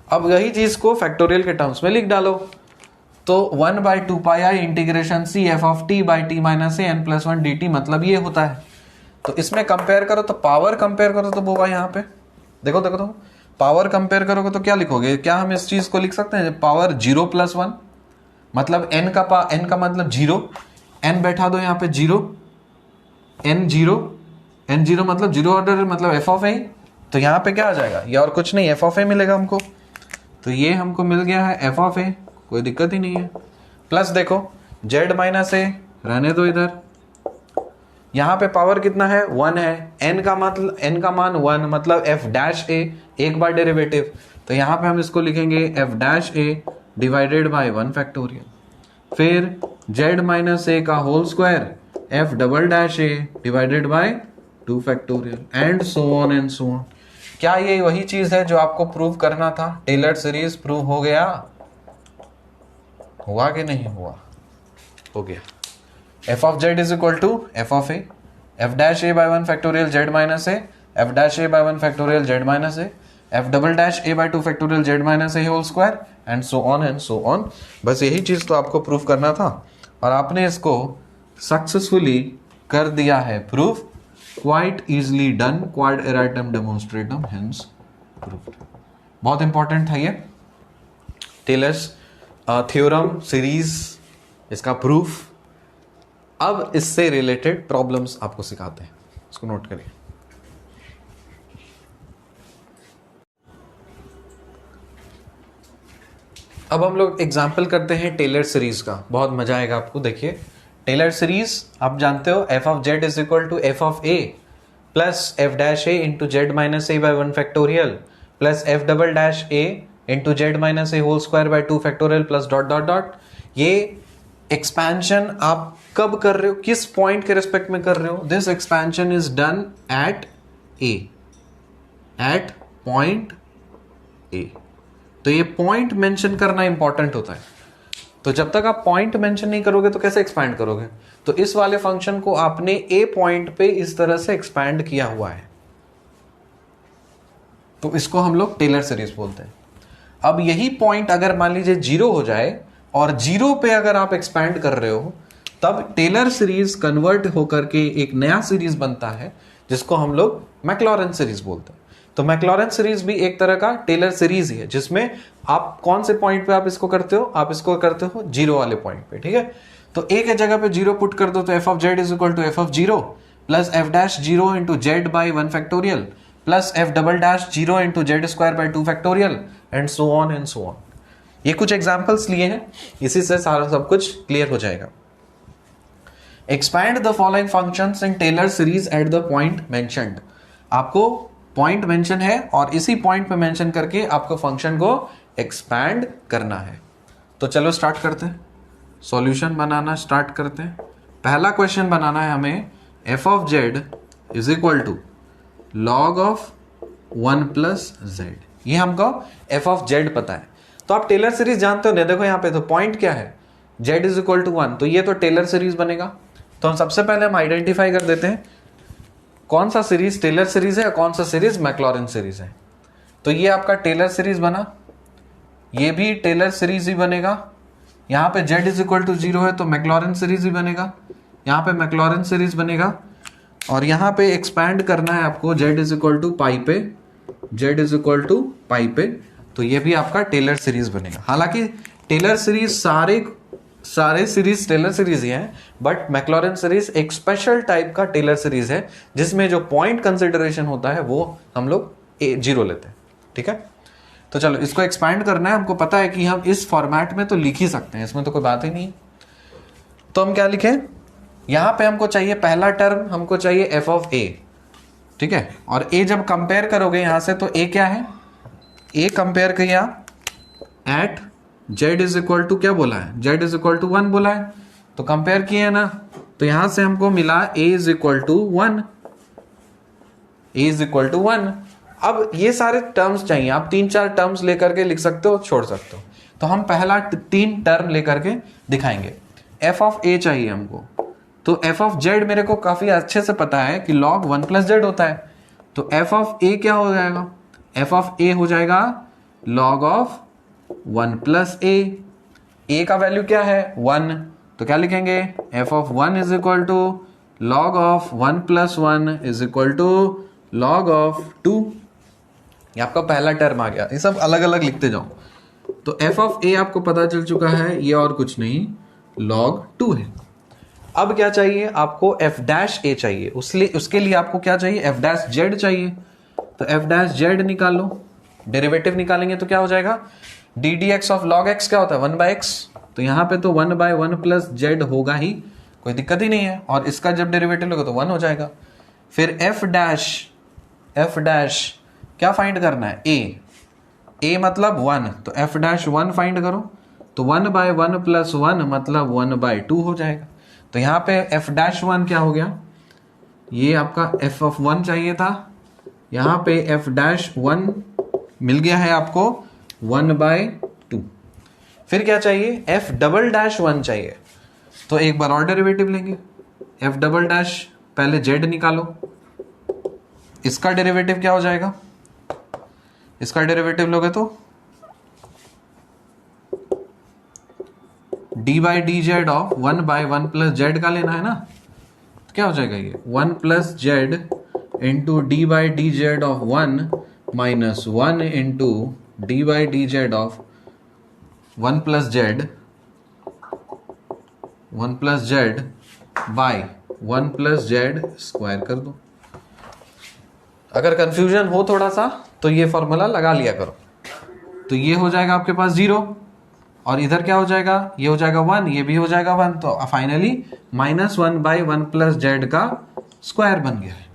[SPEAKER 1] अब यही चीज को फैक्टोरियल के टर्म्स में लिख डालो, तो 1/2 integration c f of t by t minus a n+1 dt, मतलब ये होता है। तो इसमें कंपेयर करो तो पावर कंपेयर करो तो होगा यहाँ पे, देखो पावर कंपेयर करोगे तो क्या लिखोगे, क्या हम इस चीज को लिख सकते हैं पावर 0+1, मतलब n का मतलब 0, n बैठा दो यहाँ पे 0, n0 मतलब 0 ऑर्डर मतलब एफ ऑफ ए, तो यहाँ पे क्या आ जाएगा, ये और कुछ नहीं एफ ऑफ ए मिलेगा हमको, तो ये हमको मिल गया है एफ ऑफ ए, कोई दिक्कत ही नहीं है। प्लस देखो जेड माइनस ए रहने दो इधर, यहाँ पे पावर कितना है 1 है, n का मान 1 मतलब एफ डैश ए, एक बार डेरिवेटिव, तो यहाँ पे हम इसको लिखेंगे f dash a divided by 1 factorial, फिर जेड माइनस ए का whole square f double dash a divided by 2 factorial and so on and so on. क्या ये वही चीज है जो आपको प्रूव करना था? टेलर सीरीज प्रूव हो गया, हुआ कि नहीं हुआ? हो गया। F of z is equal to f of a, f dash a by 1 factorial z minus a, f dash a by 1 factorial z minus a, f double dash a by 2 factorial z minus a whole square and so on. बस यही चीज तो आपको prove करना था और आपने इसको सक्सेसफुली कर दिया है प्रूफ, क्वाइट इजली डन, क्वाड एराटम डेमोन्स्ट्रेटम हेंस प्रूव्ड। बहुत इंपॉर्टेंट था ये टेलर्स थ्योरम सीरीज, इसका प्रूफ। अब इससे रिलेटेड प्रॉब्लम्स आपको सिखाते हैं, इसको नोट करिए। अब हम लोग एग्जाम्पल करते हैं टेलर सीरीज का, बहुत मजा आएगा आपको। देखिए टेलर सीरीज आप जानते हो, f of z is equal to f of a plus f dash a into z minus a by 1 factorial plus f double dash a into z minus a whole square by 2 factorial plus dot dot dot. ये expansion आप कब कर रहे हो, किस point के respect में कर रहे हो? This expansion is done at a, at point a. तो ये पॉइंट मेंशन करना इंपॉर्टेंट होता है, तो जब तक आप पॉइंट मेंशन नहीं करोगे तो कैसे एक्सपैंड करोगे? तो इस वाले फंक्शन को आपने ए पॉइंट पे इस तरह से एक्सपैंड किया हुआ है, तो इसको हम लोग टेलर सीरीज बोलते हैं। अब यही पॉइंट अगर मान लीजिए 0 हो जाए और 0 पे अगर आप एक्सपैंड कर रहे हो, तब टेलर सीरीज कन्वर्ट होकर के एक नया सीरीज बनता है जिसको हम लोग मैक्लॉरेन सीरीज बोलते हैं। तो मैक्लॉरेन सीरीज भी एक तरह का टेलर सीरीज ही है, जिसमें आप कौन से पॉइंट पे आप इसको करते हो, आप इसको करते हो जीरो वाले पॉइंट पे, ठीक है। तो एक जगह पे जीरो पुट कर दो तो f of z is equal to f of zero plus f dash zero into z by 1 factorial plus f double dash zero into z square by 2 factorial and so on and so on. ये कुछ examples लिए हैं, इसी से सारा सब कुछ clear हो जाएगा। Expand the following functions in Taylor series at the point mentioned. आपको पॉइंट मेंशन है और इसी पॉइंट पे मेंशन करके आपको फंक्शन को एक्सपैंड करना है। तो चलो स्टार्ट करते हैं, सॉल्यूशन बनाना स्टार्ट करते हैं। पहला क्वेश्चन बनाना है हमें, f of z is equal to log of 1 plus z. ये हमको एफ ऑफ जेड पता है, तो आप टेलर सीरीज जानते हो। देखो यहाँ पे तो पॉइंट क्या है, जेड इज इक्वल टू 1, तो ये तो टेलर सीरीज बनेगा। तो हम सबसे पहले हम आइडेंटिफाई कर देते हैं कौन सा सीरीज टेलर सीरीज है और कौन सा सीरीज मैक्लॉरेन सीरीज है। तो ये आपका टेलर सीरीज बना, ये भी टेलर सीरीज ही बनेगा। यहाँ पे z इज इक्वल टू 0 है तो मैक्लॉरेन सीरीज ही बनेगा, यहाँ पे मैक्लॉरेन सीरीज बनेगा। और यहाँ पे एक्सपैंड करना है आपको z इज इक्वल टू पाई पे, z इज इक्वल टू पाई पे, तो ये भी आपका टेलर सीरीज बनेगा। हालांकि टेलर सीरीज सारे सीरीज टेलर सीरीज ही हैं, बट मैक्लॉरेन सीरीज एक स्पेशल टाइप का टेलर सीरीज है जिसमें जो पॉइंट कंसिडरेशन होता है वो हम लोग 0 लेते हैं, ठीक है। तो चलो इसको एक्सपैंड करना है, हमको पता है कि हम इस फॉर्मेट में तो लिख ही सकते हैं, इसमें तो कोई बात ही नहीं। तो हम क्या लिखें, यहां पे हमको चाहिए पहला टर्म, हमको चाहिए एफ ऑफ ए, ठीक है। और ए जब कंपेयर करोगे यहां से तो ए क्या है, ए कंपेयर किया at z is equal to क्या बोला है, जेड इज इक्वल टू 1 बोला है, तो कंपेयर किए ना, तो यहां से हमको मिला a is equal to 1, a is equal to 1। अब ये सारे टर्म्स चाहिए, आप 3-4 टर्म्स लेकर के लिख सकते हो, छोड़ सकते हो। तो हम पहला 3 टर्म लेकर के दिखाएंगे। एफ ऑफ ए चाहिए हमको, तो एफ ऑफ जेड मेरे को काफी अच्छे से पता है कि log 1 प्लस जेड होता है, तो एफ ऑफ ए क्या हो जाएगा, एफ ऑफ ए हो जाएगा log ऑफ 1 प्लस ए का वैल्यू क्या है 1, तो क्या लिखेंगे, f of 1 is equal to log of 1 plus 1 is equal to log of 2। ये आपका पहला टर्म आ गया, ये सब अलग अलग लिखते जाओ। तो एफ ऑफ ए आपको पता चल चुका है, ये और कुछ नहीं log 2 है। अब क्या चाहिए आपको, एफ डैश ए चाहिए, उसके लिए आपको क्या चाहिए, एफ डैश जेड चाहिए। तो एफ डैश जेड निकालो, डेरिवेटिव निकालेंगे तो क्या हो जाएगा, D d x of log x क्या होता है 1 बाई एक्स, तो यहाँ पे तो 1 बाई 1 प्लस जेड होगा ही, कोई दिक्कत ही नहीं है। और इसका जब डेरिवेटिव लोगे तो 1 हो जाएगा। फिर एफ डैश क्या फाइंड करना है, ए मतलब 1, तो एफ डैश 1 फाइंड करो, तो 1 बाई 1 प्लस 1 मतलब 1 बाई 2 हो जाएगा। तो यहाँ पे एफ डैश 1 क्या हो गया, ये आपका एफ ऑफ 1 चाहिए था, यहाँ पे एफ डैश 1 मिल गया है आपको 1 बाई 2। फिर क्या चाहिए, एफ डबल डैश 1 चाहिए, तो एक बार और डेरिवेटिव लेंगे। एफ डबल डैश पहले जेड निकालो, इसका डेरिवेटिव क्या हो जाएगा, इसका डेरिवेटिव लोगे तो D by D z of 1 by 1 plus Z का लेना है ना, तो क्या हो जाएगा ये 1 plus Z into D by D z of 1 minus 1 into D by D z of 1 plus Z by 1 plus z square कर दो। अगर कंफ्यूजन हो थोड़ा सा तो ये फॉर्मूला लगा लिया करो। तो ये हो जाएगा आपके पास 0 और इधर क्या हो जाएगा, ये हो जाएगा 1, ये भी हो जाएगा 1, तो फाइनली -1 बाई 1 प्लस जेड का स्क्वायर बन गया है।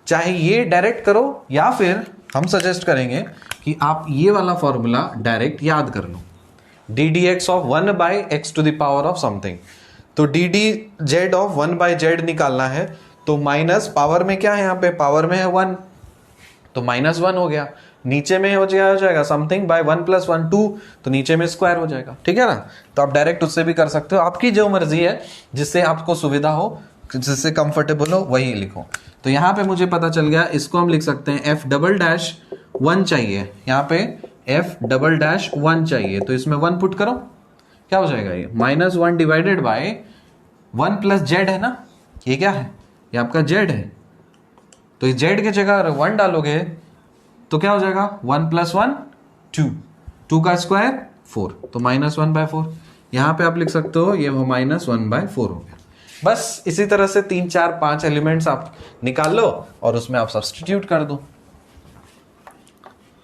[SPEAKER 1] चाहे ये डायरेक्ट करो या फिर हम सजेस्ट करेंगे कि आप ये वाला फॉर्मूला डायरेक्ट याद कर लो, d d x of 1 by x to the power of something. तो d d z of 1 by z निकालना है, तो माइनस पावर में क्या है, यहाँ पे पावर में है 1, तो -1 हो गया, नीचे में हो जाएगा समथिंग बाय 1 प्लस 1 2, तो नीचे में स्क्वायर हो जाएगा, ठीक है ना। तो आप डायरेक्ट उससे भी कर सकते हो, आपकी जो मर्जी है, जिससे आपको सुविधा हो, जिससे कंफर्टेबल हो वही लिखो। तो यहाँ पे मुझे पता चल गया, इसको हम लिख सकते हैं एफ डबल डैश 1 चाहिए, यहाँ पे एफ डबल डैश 1 चाहिए, तो इसमें 1 पुट करो, क्या हो जाएगा ये -1 डिवाइडेड बाय 1 प्लस जेड है ना, ये क्या है, ये आपका जेड है, तो इस जेड की जगह 1 डालोगे तो क्या हो जाएगा 1 + 1 2, 2 का स्क्वायर 4, तो -1/4। यहां पे आप लिख सकते हो ये -1/4 हो गया। बस इसी तरह से 3 4 5 एलिमेंट्स आप निकाल लो और उसमें आप सब्स्टिट्यूट कर दो।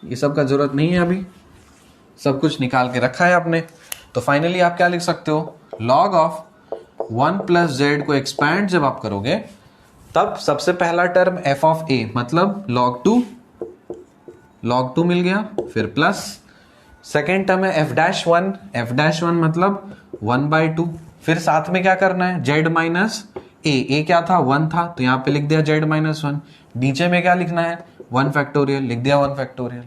[SPEAKER 1] ये सब का जरूरत नहीं है, अभी सब कुछ निकाल के रखा है आपने। तो फाइनली आप क्या लिख सकते हो, log ऑफ 1 + z को एक्सपैंड जब आप करोगे तब सबसे पहला टर्म f ऑफ a मतलब log 2 मिल गया, फिर प्लस सेकेंड टर्म है f'1 मतलब 1/2, फिर साथ में क्या करना है z माइनस a क्या था 1 था, तो यहां पे लिख दिया z-1। नीचे में क्या लिखना है 1 फैक्टोरियल, लिख दिया 1 फैक्टोरियल,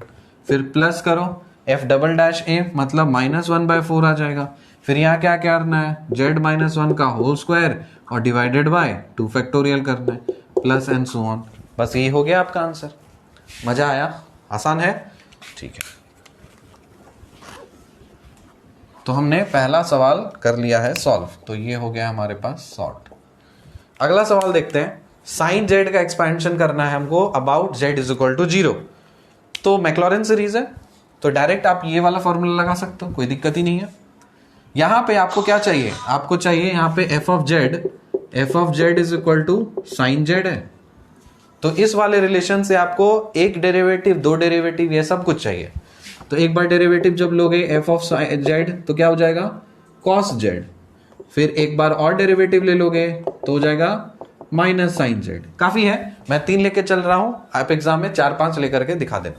[SPEAKER 1] फिर प्लस करो f'-a मतलब -1/4 आ जाएगा। फिर यहाँ क्या करना है z-1 का होल स्क्वायर और डिवाइडेड बाय 2 फैक्टोरियल करना है, प्लस एंड सो ऑन। बस ये हो गया आपका आंसर। मजा आया, आसान है, ठीक है। तो हमने पहला सवाल कर लिया है सॉल्व, तो ये हो गया हमारे पास सॉर्ट। अगला सवाल देखते हैं, साइन z का एक्सपेंशन करना है हमको अबाउट z = 0। तो मैक्लॉरिन सीरीज है, तो डायरेक्ट आप ये वाला फॉर्मूला लगा सकते हो, कोई दिक्कत ही नहीं है। यहां पे आपको क्या चाहिए, आपको चाहिए यहाँ पे f of z = sine z है। तो इस वाले रिलेशन से आपको एक डेरिवेटिव, दो डेरिवेटिव, ये सब कुछ चाहिए। तो एक बार डेरिवेटिव जब लोगे f ऑफ z तो क्या हो जाएगा cos z, फिर एक बार और डेरिवेटिव ले लोगे तो हो जाएगा माइनस साइन z। काफी है, मैं 3 लेके चल रहा हूं, आप एग्जाम में 4-5 लेकर के दिखा देना।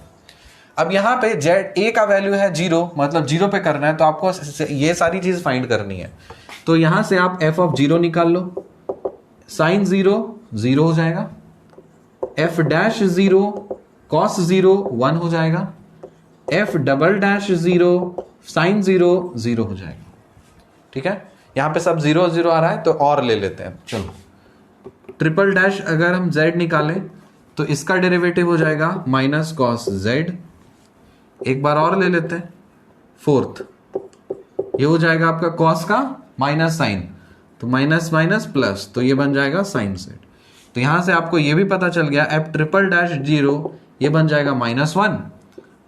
[SPEAKER 1] अब यहाँ पे z a का वैल्यू है 0, मतलब 0 पे करना है, तो आपको ये सारी चीज फाइंड करनी है। तो यहां से आप f ऑफ 0 निकाल लो, साइन 0 0 हो जाएगा, f'0 cos 0 1 हो जाएगा, f'0 साइन 0 0 हो जाएगा। ठीक है, यहां पे सब 0 0 आ रहा है, तो और ले लेते हैं। चलो ट्रिपल डैश अगर हम z निकालें तो इसका डेरिवेटिव हो जाएगा माइनस cos z। एक बार और ले लेते हैं, फोर्थ, ये हो जाएगा आपका cos का माइनस साइन, तो माइनस माइनस प्लस, तो ये बन जाएगा साइन z। तो यहां से आपको ये भी पता चल गया f'0 ये बन जाएगा -1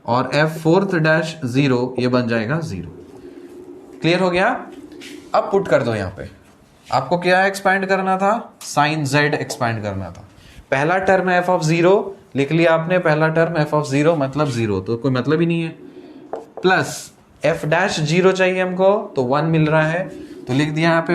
[SPEAKER 1] और f'0 ये बन जाएगा 0। क्लियर हो गया। अब पुट कर दो, यहां पे आपको क्या एक्सपैंड करना था, साइन z एक्सपैंड करना था। पहला टर्म f ऑफ 0 लिख लिया आपने, पहला टर्म f ऑफ 0 मतलब 0, तो कोई मतलब ही नहीं है, प्लस f'0 चाहिए हमको, तो 1 मिल रहा है, तो लिख दिया यहाँ पे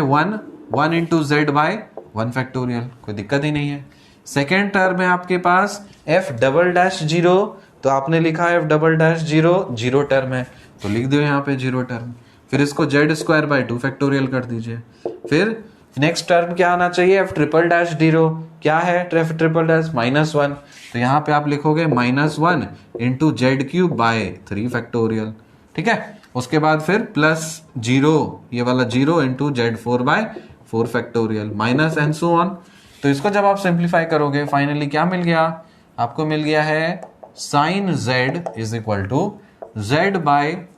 [SPEAKER 1] 1 इंटू z/1 फैक्टोरियल, कोई दिक्कत ही नहीं है। सेकेंड टर्म है आपके पास f'0, तो आपने लिखा f'0 0 टर्म है, तो लिख दो यहाँ पे 0 टर्म। फिर इसको z² 2 फैक्टोरियल कर दीजिए। फिर नेक्स्ट टर्म क्या आना चाहिए, f'0 क्या है, f'-1, तो यहाँ पे आप लिखोगे -1 इंटू z³ 3 फैक्टोरियल। ठीक है, उसके बाद फिर प्लस 0, ये वाला 0 into z4/4 factorial, minus and so on. तो इसको जब आप सिंप्लीफाई करोगे फाइनली क्या मिल गया आपको, मिल गया है साइन z = z/,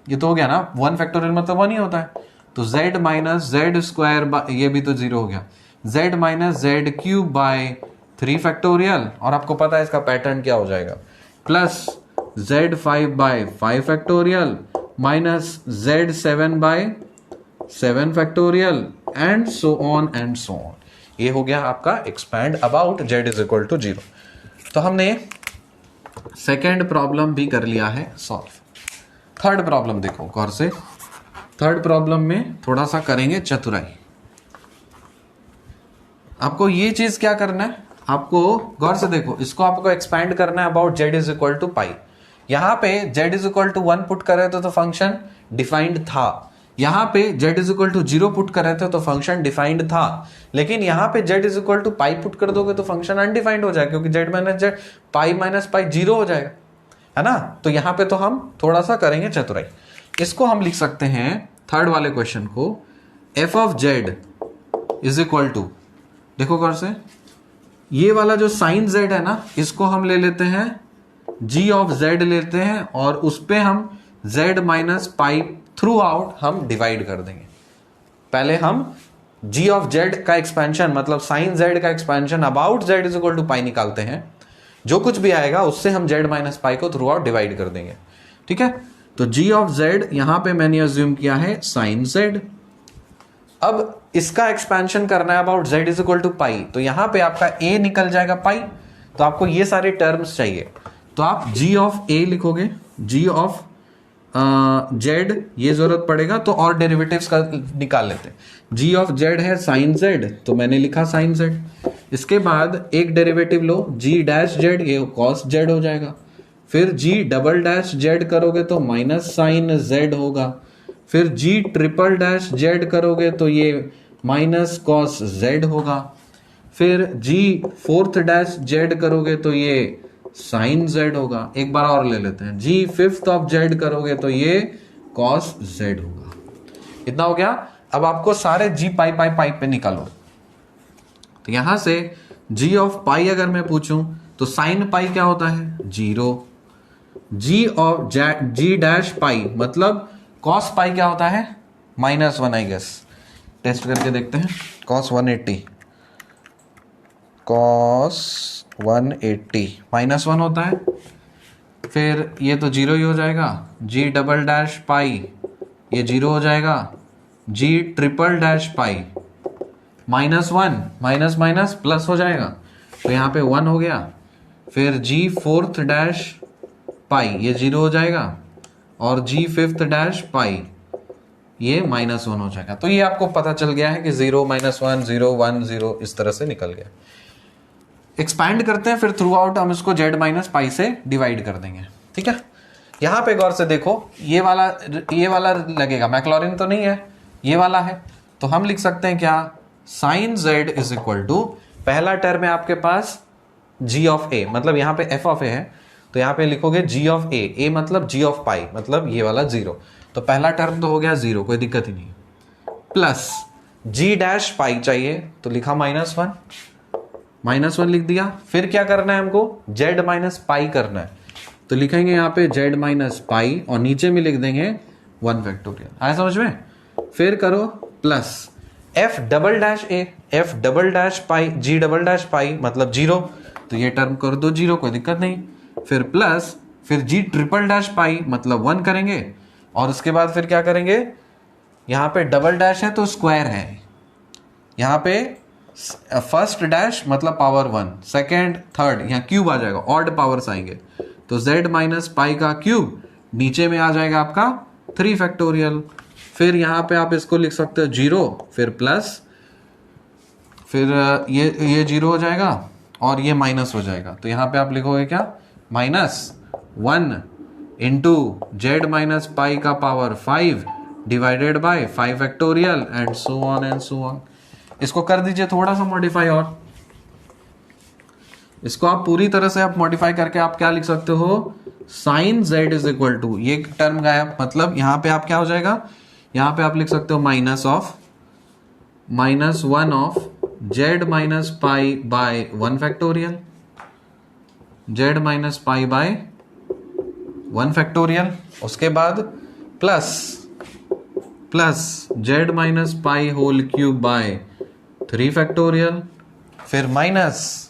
[SPEAKER 1] ये तो हो गया ना 1 फैक्टोरियल मतलब 1 ही होता है, तो z माइनस z², ये भी तो 0 हो गया, z माइनस z³ 3 फैक्टोरियल, और आपको पता है इसका पैटर्न क्या हो जाएगा, plus z5/5 factorial minus z7/7 factorial and so on and so on. ये हो गया आपका एक्सपैंड अबाउट z = 0। तो हमने सेकेंड प्रॉब्लम भी कर लिया है सॉल्व। थर्ड प्रॉब्लम देखो गौर से, थर्ड प्रॉब्लम में थोड़ा सा करेंगे चतुराई। आपको ये चीज क्या करना है, आपको गौर से देखो, इसको आपको एक्सपैंड करना है अबाउट z = π। यहां पे z = 1 पुट कर रहे थे तो फंक्शन डिफाइंड था, यहां पे z = 0 पुट कर रहे थे तो फंक्शन डिफाइंड था, लेकिन यहां पे z = π पुट कर दोगे तो फंक्शन अनडिफाइंड हो जाएगा, क्योंकि z माइनस z π 0 हो जाएगा, है ना। तो यहां पे तो हम थोड़ा सा करेंगे चतुराई। इसको हम लिख सकते हैं थर्ड वाले क्वेश्चन को, f ऑफ z = देखो गौर से, ये वाला जो साइन z है ना, इसको हम ले लेते हैं g ऑफ z लेते हैं, और उस पे हम z माइनस पाई थ्रू आउट हम डिवाइड कर देंगे। पहले हम g ऑफ z का एक्सपेंशन मतलब साइन z का एक्सपेंशन अबाउट z = π निकालते हैं, जो कुछ भी आएगा उससे हम z माइनस पाई को थ्रू आउट डिवाइड कर देंगे, ठीक है। तो g ऑफ z यहां पे मैंने अज्यूम किया है साइन z। अब इसका एक्सपेंशन करना है about z is equal to pi, तो यहां पे आपका a निकल जाएगा पाई, तो आपको ये सारे टर्म्स चाहिए, तो आप g ऑफ a लिखोगे, g ऑफ z ये जरूरत पड़ेगा तो और डेरिवेटिव्स का निकाल लेते हैं। g ऑफ z है साइन z, तो मैंने लिखा साइन z। इसके बाद एक डेरिवेटिव लो g डैश z, ये कॉस z हो जाएगा। फिर g डबल डैश z करोगे तो माइनस साइन z होगा। फिर g ट्रिपल डैश z करोगे तो ये माइनस कॉस z होगा। फिर g फोर्थ डैश z करोगे तो ये साइन z होगा। एक बार और ले लेते हैं, g फिफ्थ ऑफ z करोगे तो ये कॉस z होगा। इतना हो गया। अब आपको सारे g पाई पाई पाई पे निकालो, तो यहां से g ऑफ पाई अगर मैं पूछूं तो साइन पाई क्या होता है 0, g ऑफ g डैश पाई मतलब कॉस पाई क्या होता है -1, आई गेस टेस्ट करके देखते हैं। कॉस 180 -1 होता है। फिर ये तो 0 ही हो जाएगा, g डबल डैश पाई ये 0 हो जाएगा, g ट्रिपल डैश पाई -1 माइनस माइनस प्लस हो जाएगा, तो यहाँ पे 1 हो गया। फिर g फोर्थ डैश पाई ये 0 हो जाएगा, और g फिफ्थ डैश पाई ये -1 हो जाएगा। तो ये आपको पता चल गया है कि 0 -1 0 1 0 इस तरह से निकल गया। एक्सपैंड करते हैं, फिर थ्रू आउट हम इसको z माइनस पाई से डिवाइड कर देंगे, ठीक है। यहां पे गौर से देखो, ये वाला लगेगा, मैक्लॉरिन तो नहीं है, ये वाला है, तो हम लिख सकते हैं क्या, sine z is equal to, पहला टर्म है आपके पास g ऑफ a, मतलब यहाँ पे f ऑफ a है, तो यहाँ पे लिखोगे g ऑफ a मतलब g ऑफ पाई मतलब ये वाला 0, तो पहला टर्म तो हो गया 0, कोई दिक्कत ही नहीं। प्लस g डैश पाई चाहिए तो लिखा -1 लिख दिया। फिर क्या करना है हमको, z माइनस पाई करना है, तो लिखेंगे यहाँ पे z माइनस पाई और नीचे में लिख देंगे 1 फैक्टोरियल, आया समझ में। फिर करो plus f double dash a, f double dash pi g double dash पाई मतलब 0, तो ये टर्म कर दो 0, कोई दिक्कत नहीं। फिर प्लस फिर g ट्रिपल डैश पाई मतलब 1 करेंगे, और उसके बाद फिर क्या करेंगे, यहाँ पे डबल डैश है तो स्क्वायर है, यहाँ पे फर्स्ट डैश मतलब पावर 1, सेकेंड थर्ड यहाँ क्यूब आ जाएगा, ऑड पावर्स आएंगे, तो z माइनस पाई का क्यूब नीचे में आ जाएगा आपका 3 फैक्टोरियल। फिर यहाँ पे आप इसको लिख सकते हो 0, फिर प्लस, फिर ये 0 हो जाएगा और ये माइनस हो जाएगा, तो यहाँ पे आप लिखोगे क्या, -1 इंटू z माइनस पाई का power 5 divided by 5 factorial and so on and so on. इसको कर दीजिए थोड़ा सा मॉडिफाई, और इसको आप पूरी तरह से आप मॉडिफाई करके आप क्या लिख सकते हो, sine z is equal to, ये टर्म गायब, मतलब यहां पे आप क्या हो जाएगा, यहां पे आप लिख सकते हो -1 of z minus pi by 1 factorial, z minus pi by 1 factorial, उसके बाद plus z minus pi whole cube by 3 factorial, फिर minus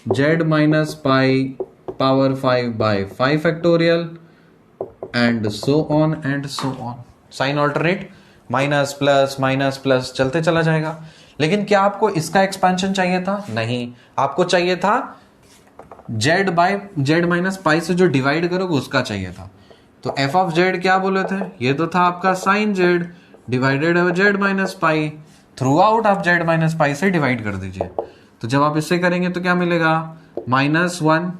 [SPEAKER 1] z minus pi power 5 by 5 factorial and so on and so on. Sign alternate, minus plus चलते चला जाएगा। लेकिन क्या आपको इसका एक्सपेंशन चाहिए था, नहीं, आपको चाहिए था z by z minus pi से जो डिवाइड करोगे उसका चाहिए था। तो f ऑफ z क्या बोले थे, ये तो था आपका साइन z डिवाइडेड है z माइनस पाई, थ्रू आउट आप z माइनस पाई से डिवाइड कर दीजिए। तो जब आप इससे करेंगे तो क्या मिलेगा, -1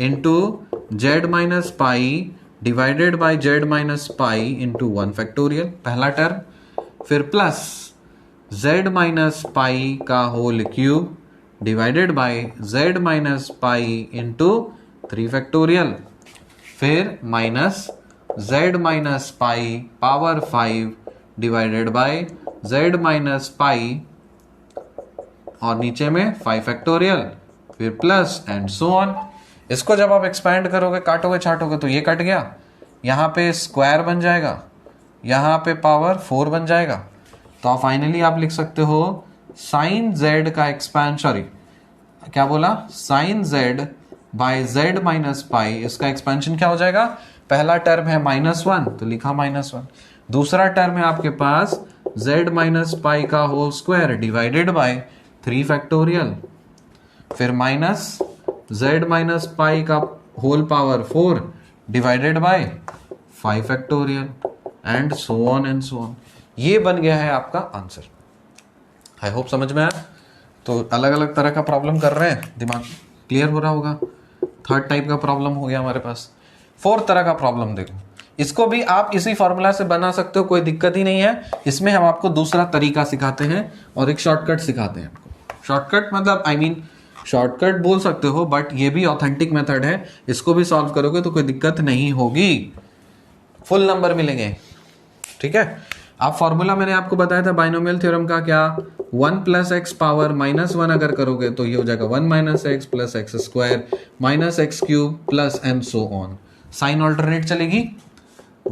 [SPEAKER 1] into z minus pi divided by z minus pi into 1 factorial, पहला टर्म, फिर प्लस z माइनस पाई का whole cube divided by z minus pi into 3 factorial, फिर minus z minus pi power 5 divided by z minus pi और नीचे में 5 factorial, फिर plus and so on. इसको जब आप एक्सपैंड करोगे, काटोगे छाटोगे तो ये कट गया, यहाँ पे स्क्वायर बन जाएगा, यहाँ पे पावर 4 बन जाएगा, तो फाइनली आप लिख सकते हो साइन z का एक्सपैंड, सॉरी क्या बोला, sine z by z minus pi, इसका एक्सपेंशन क्या हो जाएगा, पहला टर्म है -1 तो लिखा -1, दूसरा टर्म है आपके पास z माइनस पाई का whole square divided by 3 factorial, फिर माइनस z माइनस पाई का whole power 4 divided by 5 factorial and so on and so on. ये बन गया है आपका आंसर। आई होप समझ में आया। तो अलग अलग तरह का प्रॉब्लम कर रहे हैं, दिमाग क्लियर हो रहा होगा। थर्ड टाइप का प्रॉब्लम हो गया हमारे पास। फोर्थ तरह का प्रॉब्लम देखो, इसको भी आप इसी फॉर्मूला से बना सकते हो, कोई दिक्कत ही नहीं है। इसमें हम आपको दूसरा तरीका सिखाते हैं और एक शॉर्टकट सिखाते हैं आपको। शॉर्टकट मतलब आई मीन शॉर्टकट बोल सकते हो, बट ये भी ऑथेंटिक मेथड है। इसको भी सॉल्व करोगे तो कोई दिक्कत नहीं होगी, फुल नंबर मिलेंगे। ठीक है, आप फॉर्मूला मैंने आपको बताया था बाइनोमियल थ्योरम का, क्या 1 प्लस एक्स पावर -1 अगर करोगे तो ये हो जाएगा 1 minus x plus x square minus x cube plus and so on. Sign alternate चलेगी,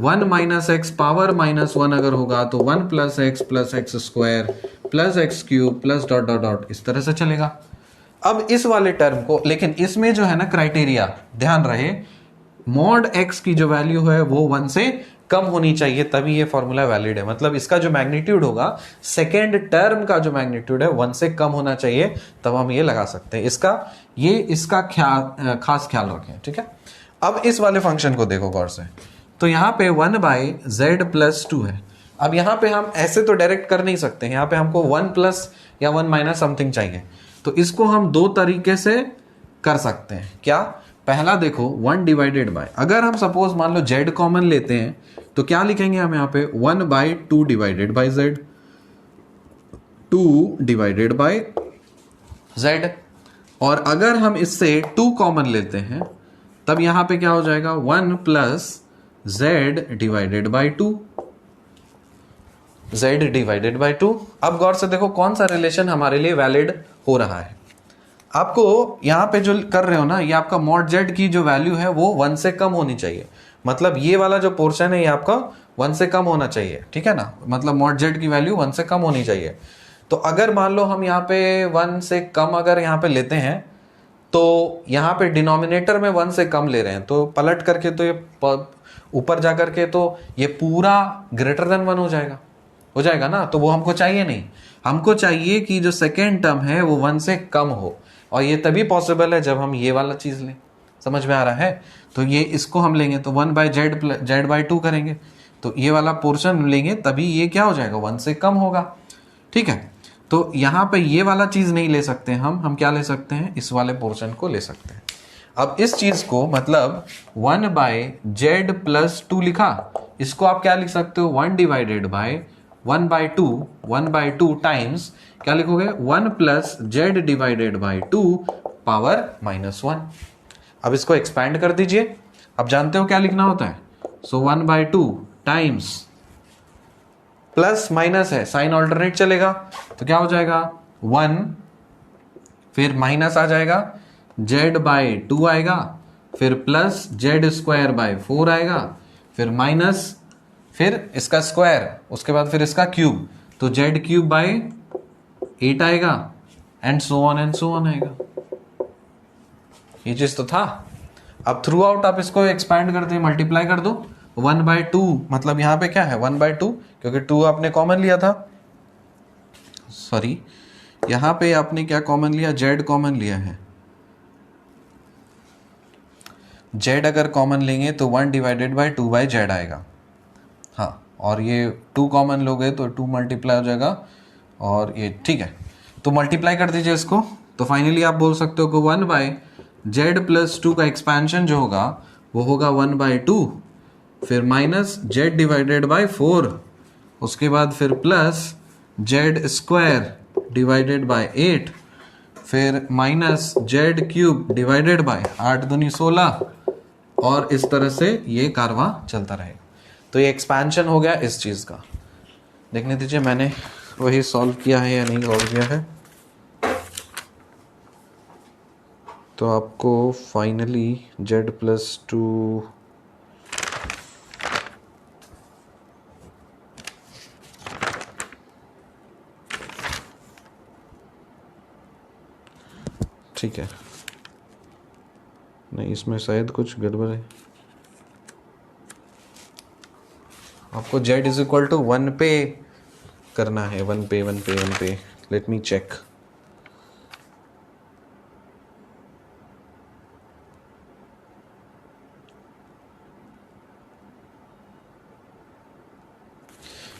[SPEAKER 1] 1 माइनस एक्स पावर -1 अगर होगा तो 1 plus x square plus x cube plus dot dot dot, इस तरह से चलेगा। अब इस वाले टर्म को, लेकिन इसमें जो है ना क्राइटेरिया ध्यान रहे, मॉड एक्स की जो वैल्यू है वो 1 से कम होनी चाहिए, तभी ये फॉर्मूला वैलिड है। मतलब इसका जो मैग्नीट्यूड होगा, सेकेंड टर्म का जो मैग्नीट्यूड है 1 से कम होना चाहिए, तब हम ये लगा सकते हैं। इसका खास ख्याल रखें। ठीक है, अब इस वाले फंक्शन को देखो गौर से। तो यहाँ पे 1/z+2 है। अब यहाँ पे हम ऐसे तो डायरेक्ट कर नहीं सकते हैं, यहाँ पे हमको 1 प्लस या 1 माइनस समथिंग चाहिए। तो इसको हम दो तरीके से कर सकते हैं। क्या, पहला देखो 1 डिवाइडेड बाय, अगर हम सपोज मान लो z कॉमन लेते हैं तो क्या लिखेंगे हम यहाँ पे 1/2 divided by z, 2 divided by z। और अगर हम इससे 2 कॉमन लेते हैं तब यहां पे क्या हो जाएगा 1 plus z divided by 2, z divided by 2। अब गौर से देखो कौन सा रिलेशन हमारे लिए वैलिड हो रहा है। आपको यहां पे जो कर रहे हो ना, ये आपका मॉड z की जो वैल्यू है वो 1 से कम होनी चाहिए। मतलब ये वाला जो पोर्शन है ये आपका 1 से कम होना चाहिए। ठीक है ना, मतलब मॉड z की वैल्यू 1 से कम होनी चाहिए। तो अगर मान लो हम यहाँ पे 1 से कम अगर यहाँ पे लेते हैं, तो यहाँ पे डिनोमिनेटर में 1 से कम ले रहे हैं, तो पलट करके तो ये ऊपर जा करके तो ये पूरा ग्रेटर देन 1 हो जाएगा ना। तो वो हमको चाहिए नहीं, हमको चाहिए कि जो सेकेंड टर्म है वो 1 से कम हो, और ये तभी पॉसिबल है जब हम ये वाला चीज लें। समझ में आ रहा है? तो ये इसको हम लेंगे तो 1/z/2 करेंगे, तो ये वाला पोर्शन लेंगे तभी ये क्या हो जाएगा 1 से कम होगा। ठीक है, तो यहाँ पे ये वाला चीज नहीं ले सकते हम क्या ले सकते हैं, इस वाले पोर्शन को ले सकते हैं। अब इस चीज को मतलब 1/z+2 लिखा, इसको आप क्या लिख सकते हो 1 डिवाइडेड बाय 1/2 टाइम्स क्या लिखोगे 1 plus z divided by 2 power -1। अब इसको एक्सपैंड कर दीजिए। अब जानते हो क्या लिखना होता है, सो 1/2 टाइम्स प्लस माइनस है, साइन ऑल्टरनेट चलेगा, तो क्या हो जाएगा 1, फिर माइनस आ जाएगा z/2 आएगा, फिर प्लस z²/4 आएगा, फिर माइनस, फिर इसका स्क्वायर, उसके बाद फिर इसका क्यूब, तो z³/8 आएगा एंड सो ऑन आएगा। ये चीज तो था। अब थ्रू आउट आप इसको एक्सपैंड करते हैं, मल्टीप्लाई कर दो 1/2, मतलब यहां पे क्या है 1/2, क्योंकि 2 आपने कॉमन लिया था। सॉरी, यहां पे आपने क्या कॉमन लिया, z कॉमन लिया है। z अगर कॉमन लेंगे तो 1 डिवाइडेड बाय 2/z आएगा। हाँ, और ये 2 कॉमन लोगे तो 2 मल्टीप्लाई हो जाएगा, और ये ठीक है, तो मल्टीप्लाई कर दीजिए इसको। तो फाइनली आप बोल सकते हो कि 1/z+2 का एक्सपेंशन जो होगा वो होगा 1/2, फिर माइनस z डिवाइडेड बाय 4, उसके बाद फिर प्लस z² डिवाइडेड बाय 8, फिर माइनस z³ डिवाइडेड बाय 8 दूनी 16, और इस तरह से ये कारवां चलता रहेगा। तो ये एक्सपेंशन हो गया इस चीज का। देखने दीजिए मैंने वही सॉल्व किया है या नहीं सॉल्व किया है। तो आपको फाइनली z+2 ठीक है, नहीं इसमें शायद कुछ गड़बड़ है। आपको z इज इक्वल टू 1 पे करना है, 1 पे 1 पे 1 पे। Let me check.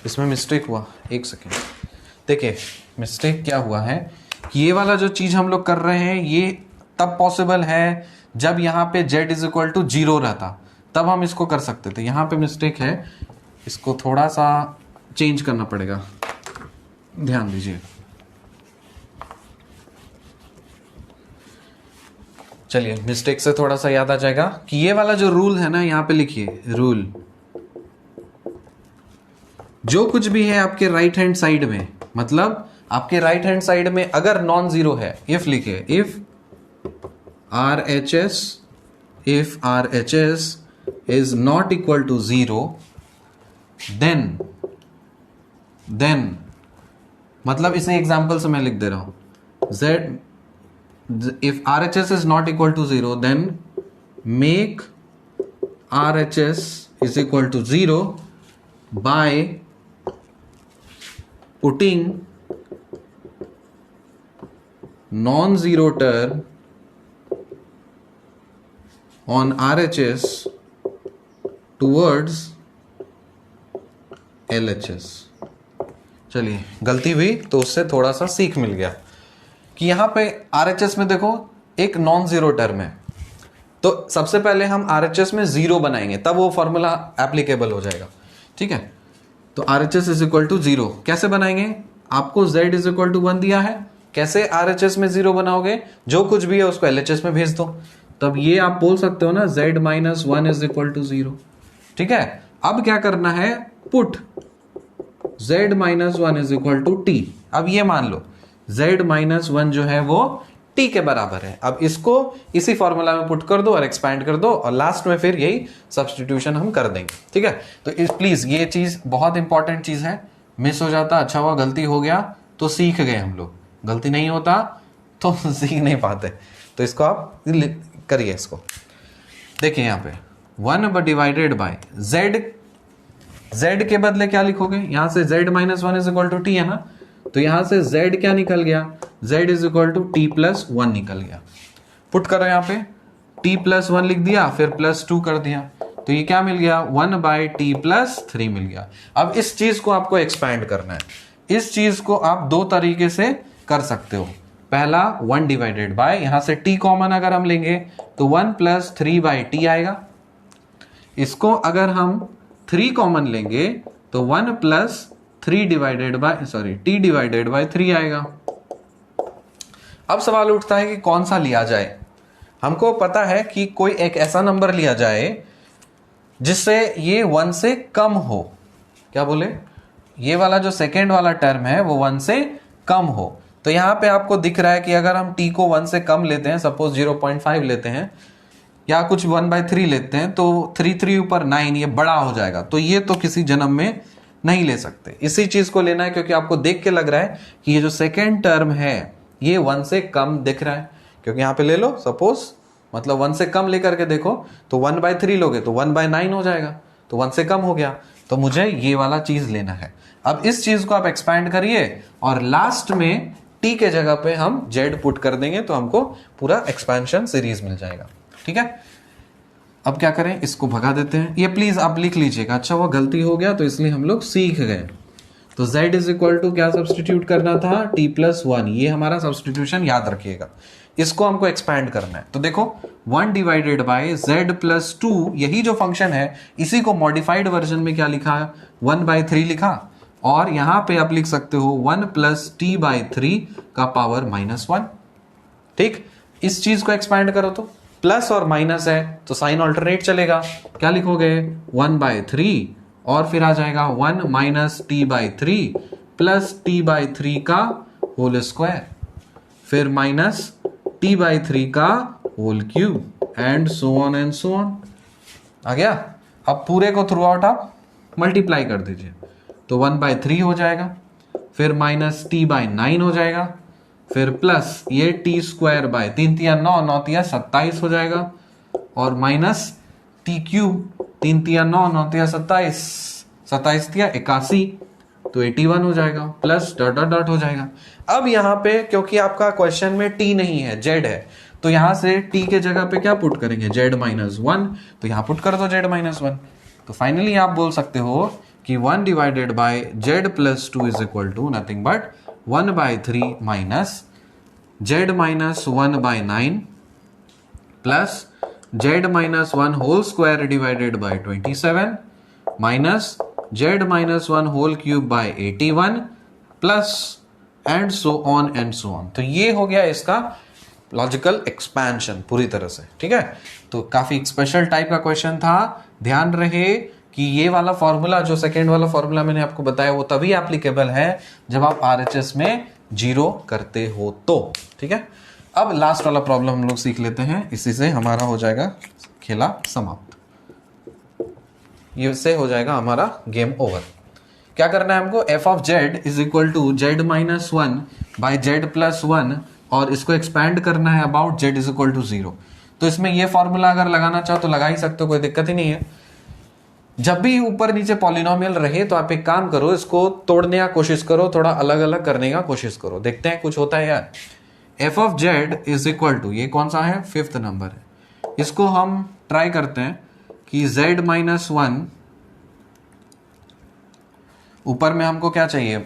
[SPEAKER 1] इसमें मिस्टेक हुआ, एक सेकेंड। देखिए मिस्टेक क्या हुआ है कि ये वाला जो चीज हम लोग कर रहे हैं ये तब पॉसिबल है जब यहाँ पे z इज इक्वल टू 0 रहता, तब हम इसको कर सकते थे। यहाँ पे मिस्टेक है, इसको थोड़ा सा चेंज करना पड़ेगा, ध्यान दीजिए। चलिए मिस्टेक से थोड़ा सा याद आ जाएगा कि ये वाला जो रूल है ना, यहाँ पे लिखिए रूल, जो कुछ भी है आपके राइट हैंड साइड में, मतलब आपके राइट हैंड साइड में अगर नॉन जीरो है, इफ लिखे, if RHS is not equal to 0, then मतलब इसे एग्जांपल से मैं लिख दे रहा हूं, if RHS is not equal to 0, then make RHS is equal to 0 by putting non-zero term on RHS towards LHS। चलिए गलती हुई तो उससे थोड़ा सा सीख मिल गया कि यहां पे RHS में देखो एक नॉन जीरो टर्म है, तो सबसे पहले हम RHS में 0 बनाएंगे, तब वो फॉर्मूला एप्लीकेबल हो जाएगा। ठीक है, तो RHS इज इक्वल टू 0 कैसे बनाएंगे? आपको z इज इक्वल टू 1 दिया है, कैसे RHS में 0 बनाओगे? जो कुछ भी है उसको LHS में भेज दो, तब ये आप बोल सकते हो ना z minus 1 is equal to 0। ठीक है, अब क्या करना है, put z minus 1 is equal to t। अब ये मान लो z माइनस 1 जो है वो t के बराबर है। अब इसको इसी फॉर्मूला में पुट कर दो और एक्सपैंड कर दो, और लास्ट में फिर यही सब्स्टिट्यूशन हम कर देंगे। ठीक है, तो प्लीज ये चीज बहुत इंपॉर्टेंट चीज है, मिस हो जाता अच्छा हुआ, गलती हो गया तो सीख गए हम लोग, गलती नहीं होता तो सीख नहीं पाते। तो इसको आप करिए, इसको देखिए यहाँ पे 1 डिवाइडेड बाय z के बदले क्या लिखोगे, यहां से z minus 1 is equal to t है ना, तो यहां से z क्या निकल गया, z is equal to t plus 1 निकल गया। पुट करो यहाँ पे t प्लस 1 लिख दिया, फिर प्लस 2 कर दिया, तो ये क्या मिल गया, 1 बाई टी प्लस 3 मिल गया। अब इस चीज को आपको एक्सपैंड करना है। इस चीज को आप दो तरीके से कर सकते हो। पहला 1 डिवाइडेड बाय, यहां से t कॉमन अगर हम लेंगे तो 1 प्लस 3 बाई टी आएगा। इसको अगर हम 3 कॉमन लेंगे तो 1 plus 3 divided by t divided by 3 आएगा। अब सवाल उठता है कि कौन सा लिया जाए। हमको पता है कि कोई एक ऐसा नंबर लिया जाए जिससे ये 1 से कम हो। क्या बोले, ये वाला जो सेकेंड वाला टर्म है वो 1 से कम हो। तो यहां पे आपको दिख रहा है कि अगर हम t को 1 से कम लेते हैं, सपोज 0.5 लेते हैं या कुछ 1/3 लेते हैं, तो 3 ऊपर 9 ये बड़ा हो जाएगा, तो ये तो किसी जन्म में नहीं ले सकते। इसी चीज को लेना है क्योंकि आपको देख के लग रहा है कि ये जो सेकेंड टर्म है ये 1 से कम दिख रहा है, क्योंकि यहां पे ले लो सपोज, मतलब 1 से कम लेकर के देखो तो 1/3 लोगे तो 1/9 हो जाएगा, तो 1 से कम हो गया, तो मुझे ये वाला चीज लेना है। अब इस चीज को आप एक्सपैंड करिए और लास्ट में t के जगह पे हम z पुट कर देंगे, तो हमको पूरा एक्सपेंशन सीरीज मिल जाएगा। ठीक है, अब क्या करें, इसको भगा देते हैं। ये प्लीज आप लिख लीजिएगा, अच्छा वो गलती हो गया तो इसलिए हम लोग सीख गए। तो z इज इक्वल टू क्या सब्सटीट्यूट करना था, t प्लस 1, ये हमारा सब्सटीट्यूशन याद रखिएगा। इसको हमको एक्सपैंड करना है, तो देखो 1 डिवाइडेड बाय z प्लस 2, यही जो फंक्शन है इसी को मॉडिफाइड वर्जन में क्या लिखा है, 1/3 लिखा, और यहां पे आप लिख सकते हो 1 प्लस t/3 का पावर -1। ठीक, इस चीज को एक्सपैंड करो तो प्लस और माइनस है तो साइन ऑल्टरनेट चलेगा। क्या लिखोगे, 1/3 और फिर आ जाएगा 1 माइनस t/3 प्लस t/3 का होल स्क्वायर, फिर माइनस t/3 का whole cube, and so on and so on. आ गया। अब पूरे को थ्रू आउट आप मल्टीप्लाई कर दीजिए, तो 1/3 हो जाएगा, फिर माइनस t/9 हो जाएगा, फिर प्लस ये टी स्क्वायर बाय 3 तिया 9, 9 तिया 27 हो जाएगा, और माइनस टी क्यूब 3 तिया 9, 9 तिया 27, 27 तिया 81, तो 81 हो जाएगा, प्लस डॉट डॉट डॉट हो जाएगा। अब यहाँ पे क्योंकि आपका क्वेश्चन में टी नहीं है, जेड है, तो यहां से टी के जगह पे क्या पुट करेंगे, जेड माइनस 1, तो यहां पुट कर दो जेड माइनस 1। तो फाइनली आप बोल सकते हो कि 1 divided by z plus 2 is equal to nothing but 1/3 minus z minus 1/9 plus z minus 1 whole square divided by 27 minus z minus 1 whole cube by 81 plus and so on and so on. तो ये हो गया इसका logical expansion पूरी तरह से, ठीक है। तो काफी स्पेशल टाइप का क्वेश्चन था। ध्यान रहे कि ये वाला फॉर्मूला, जो सेकेंड वाला फॉर्मूला मैंने आपको बताया, वो तभी एप्लीकेबल है जब आप आरएचएस में 0 करते हो तो, ठीक है। अब लास्ट वाला प्रॉब्लम हम लोग सीख लेते हैं, इसी से हमारा हो जाएगा खेला समाप्त, इससे हो जाएगा हमारा गेम ओवर। क्या करना है हमको, f of z is equal to z minus 1 by z plus 1, और इसको एक्सपैंड करना है about z is equal to 0। तो इसमें ये फॉर्मूला अगर लगाना चाहो तो लगा ही सकते हो, कोई दिक्कत ही नहीं है। जब भी ऊपर नीचे पॉलिनोमियल रहे तो आप एक काम करो, इसको तोड़ने का कोशिश करो, थोड़ा अलग अलग करने का कोशिश करो, देखते हैं कुछ होता है यार। F of z is equal to, ये कौन सा है, 5th नंबर है, इसको हम ट्राई करते हैं कि जेड माइनस 1, ऊपर में हमको क्या चाहिए,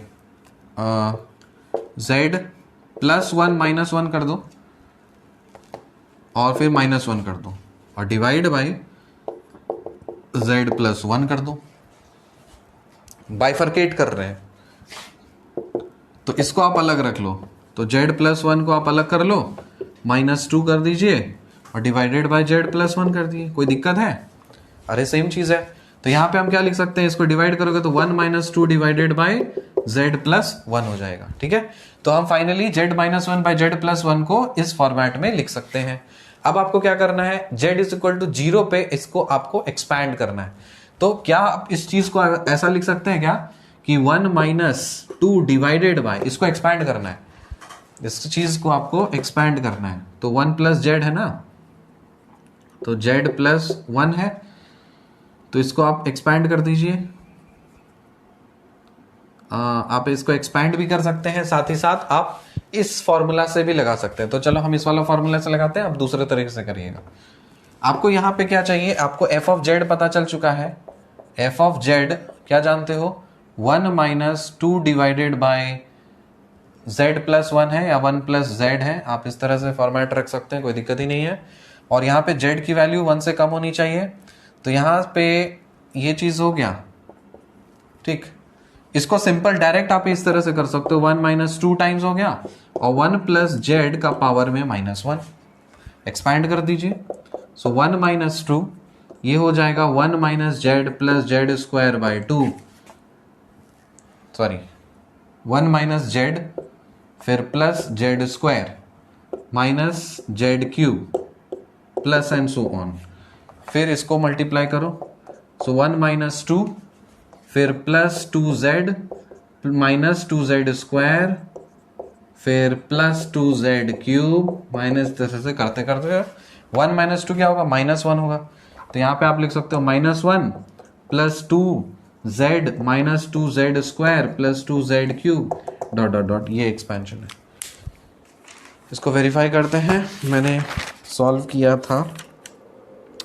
[SPEAKER 1] जेड प्लस 1 माइनस 1 कर दो, और फिर माइनस 1 कर दो, और डिवाइड बाई जेड प्लस 1 कर दो। बाइफरकेट कर रहे हैं तो इसको आप अलग रख लो, तो जेड प्लस 1 को आप अलग कर लो, -2 कर दीजिए, और डिवाइडेड बाय जेड प्लस 1 कर दिए। कोई दिक्कत है, अरे सेम चीज है। तो यहां पे हम क्या लिख सकते हैं, इसको डिवाइड करोगे तो 1 - 2 डिवाइडेड बाय जेड प्लस 1 हो जाएगा, ठीक है। तो हम finally z minus 1 by z plus 1 को इस फॉर्मेट में लिख सकते हैं। अब आपको क्या करना है, जेड इज इक्वल टू 0 पे इसको आपको एक्सपैंड करना है। तो क्या आप इस चीज को ऐसा लिख सकते हैं क्या कि 1 - 2 डिवाइडेड बाय, इसको एक्सपैंड करना है, इस चीज को आपको एक्सपैंड करना है। तो 1 प्लस जेड है ना, तो जेड प्लस 1 है, तो इसको आप एक्सपैंड कर दीजिए। आप इसको एक्सपैंड भी कर सकते हैं, साथ ही साथ आप इस फॉर्मूला से भी लगा सकते हैं। तो चलो हम इस वाला फॉर्मूला से लगाते हैं, आप दूसरे तरीके से करिएगा। आपको यहां पे क्या चाहिए, आपको एफ ऑफ जेड पता चल चुका है। एफ ऑफ जेड क्या जानते हो, 1 - 2 डिवाइडेड बाय जेड प्लस 1 है, या 1 प्लस जेड है, आप इस तरह से फॉर्मेट रख सकते हैं, कोई दिक्कत ही नहीं है। और यहाँ पे जेड की वैल्यू 1 से कम होनी चाहिए, तो यहाँ पे ये चीज हो गया, ठीक। इसको सिंपल डायरेक्ट आप इस तरह से कर सकते हो, 1 - 2 टाइम्स हो गया, और 1 प्लस जेड का पावर में -1 एक्सपैंड कर दीजिए। सो 1 - 2 ये हो जाएगा 1 - z plus z square by 2, sorry 1 - z फिर plus z square minus z cube plus and so on, फिर इसको मल्टीप्लाई करो। सो 1 - 2 फिर plus 2z minus 2z square फिर प्लस 2z क्यूब माइनस, तरह से करते करते 1 - 2 क्या होगा, -1 होगा। तो यहां पे आप लिख सकते हो -1 plus 2z minus 2z square plus 2z cube dot dot dot, ये एक्सपेंशन है। इसको वेरीफाई करते हैं, मैंने सॉल्व किया था,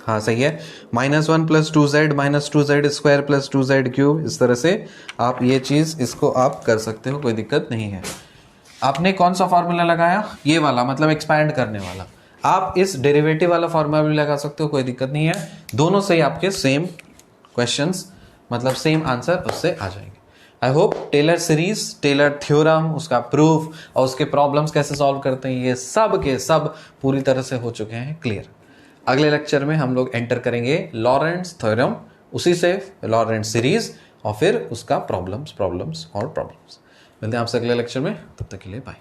[SPEAKER 1] हाँ सही है। -1 plus 2z minus 2z square plus 2z cube, इस तरह से आप ये चीज इसको आप कर सकते हो, कोई दिक्कत नहीं है। आपने कौन सा फॉर्मूला लगाया, ये वाला, मतलब एक्सपैंड करने वाला। आप इस डेरिवेटिव वाला फॉर्मूला भी लगा सकते हो, कोई दिक्कत नहीं है। दोनों से ही आपके सेम क्वेश्चंस, मतलब सेम आंसर उससे आ जाएंगे। I hope Taylor series, Taylor theorem, उसका प्रूफ और उसके प्रॉब्लम्स कैसे सॉल्व करते हैं, ये सब के सब पूरी तरह से हो चुके हैं क्लियर। अगले लेक्चर में हम लोग एंटर करेंगे लॉरेंट्ज थ्योरम, उसी से लॉरेंट्ज सीरीज, और फिर उसका प्रॉब्लम्स और प्रॉब्लम्स। मिलते हैं आपसे अगले लेक्चर में, तब तक के लिए बाय।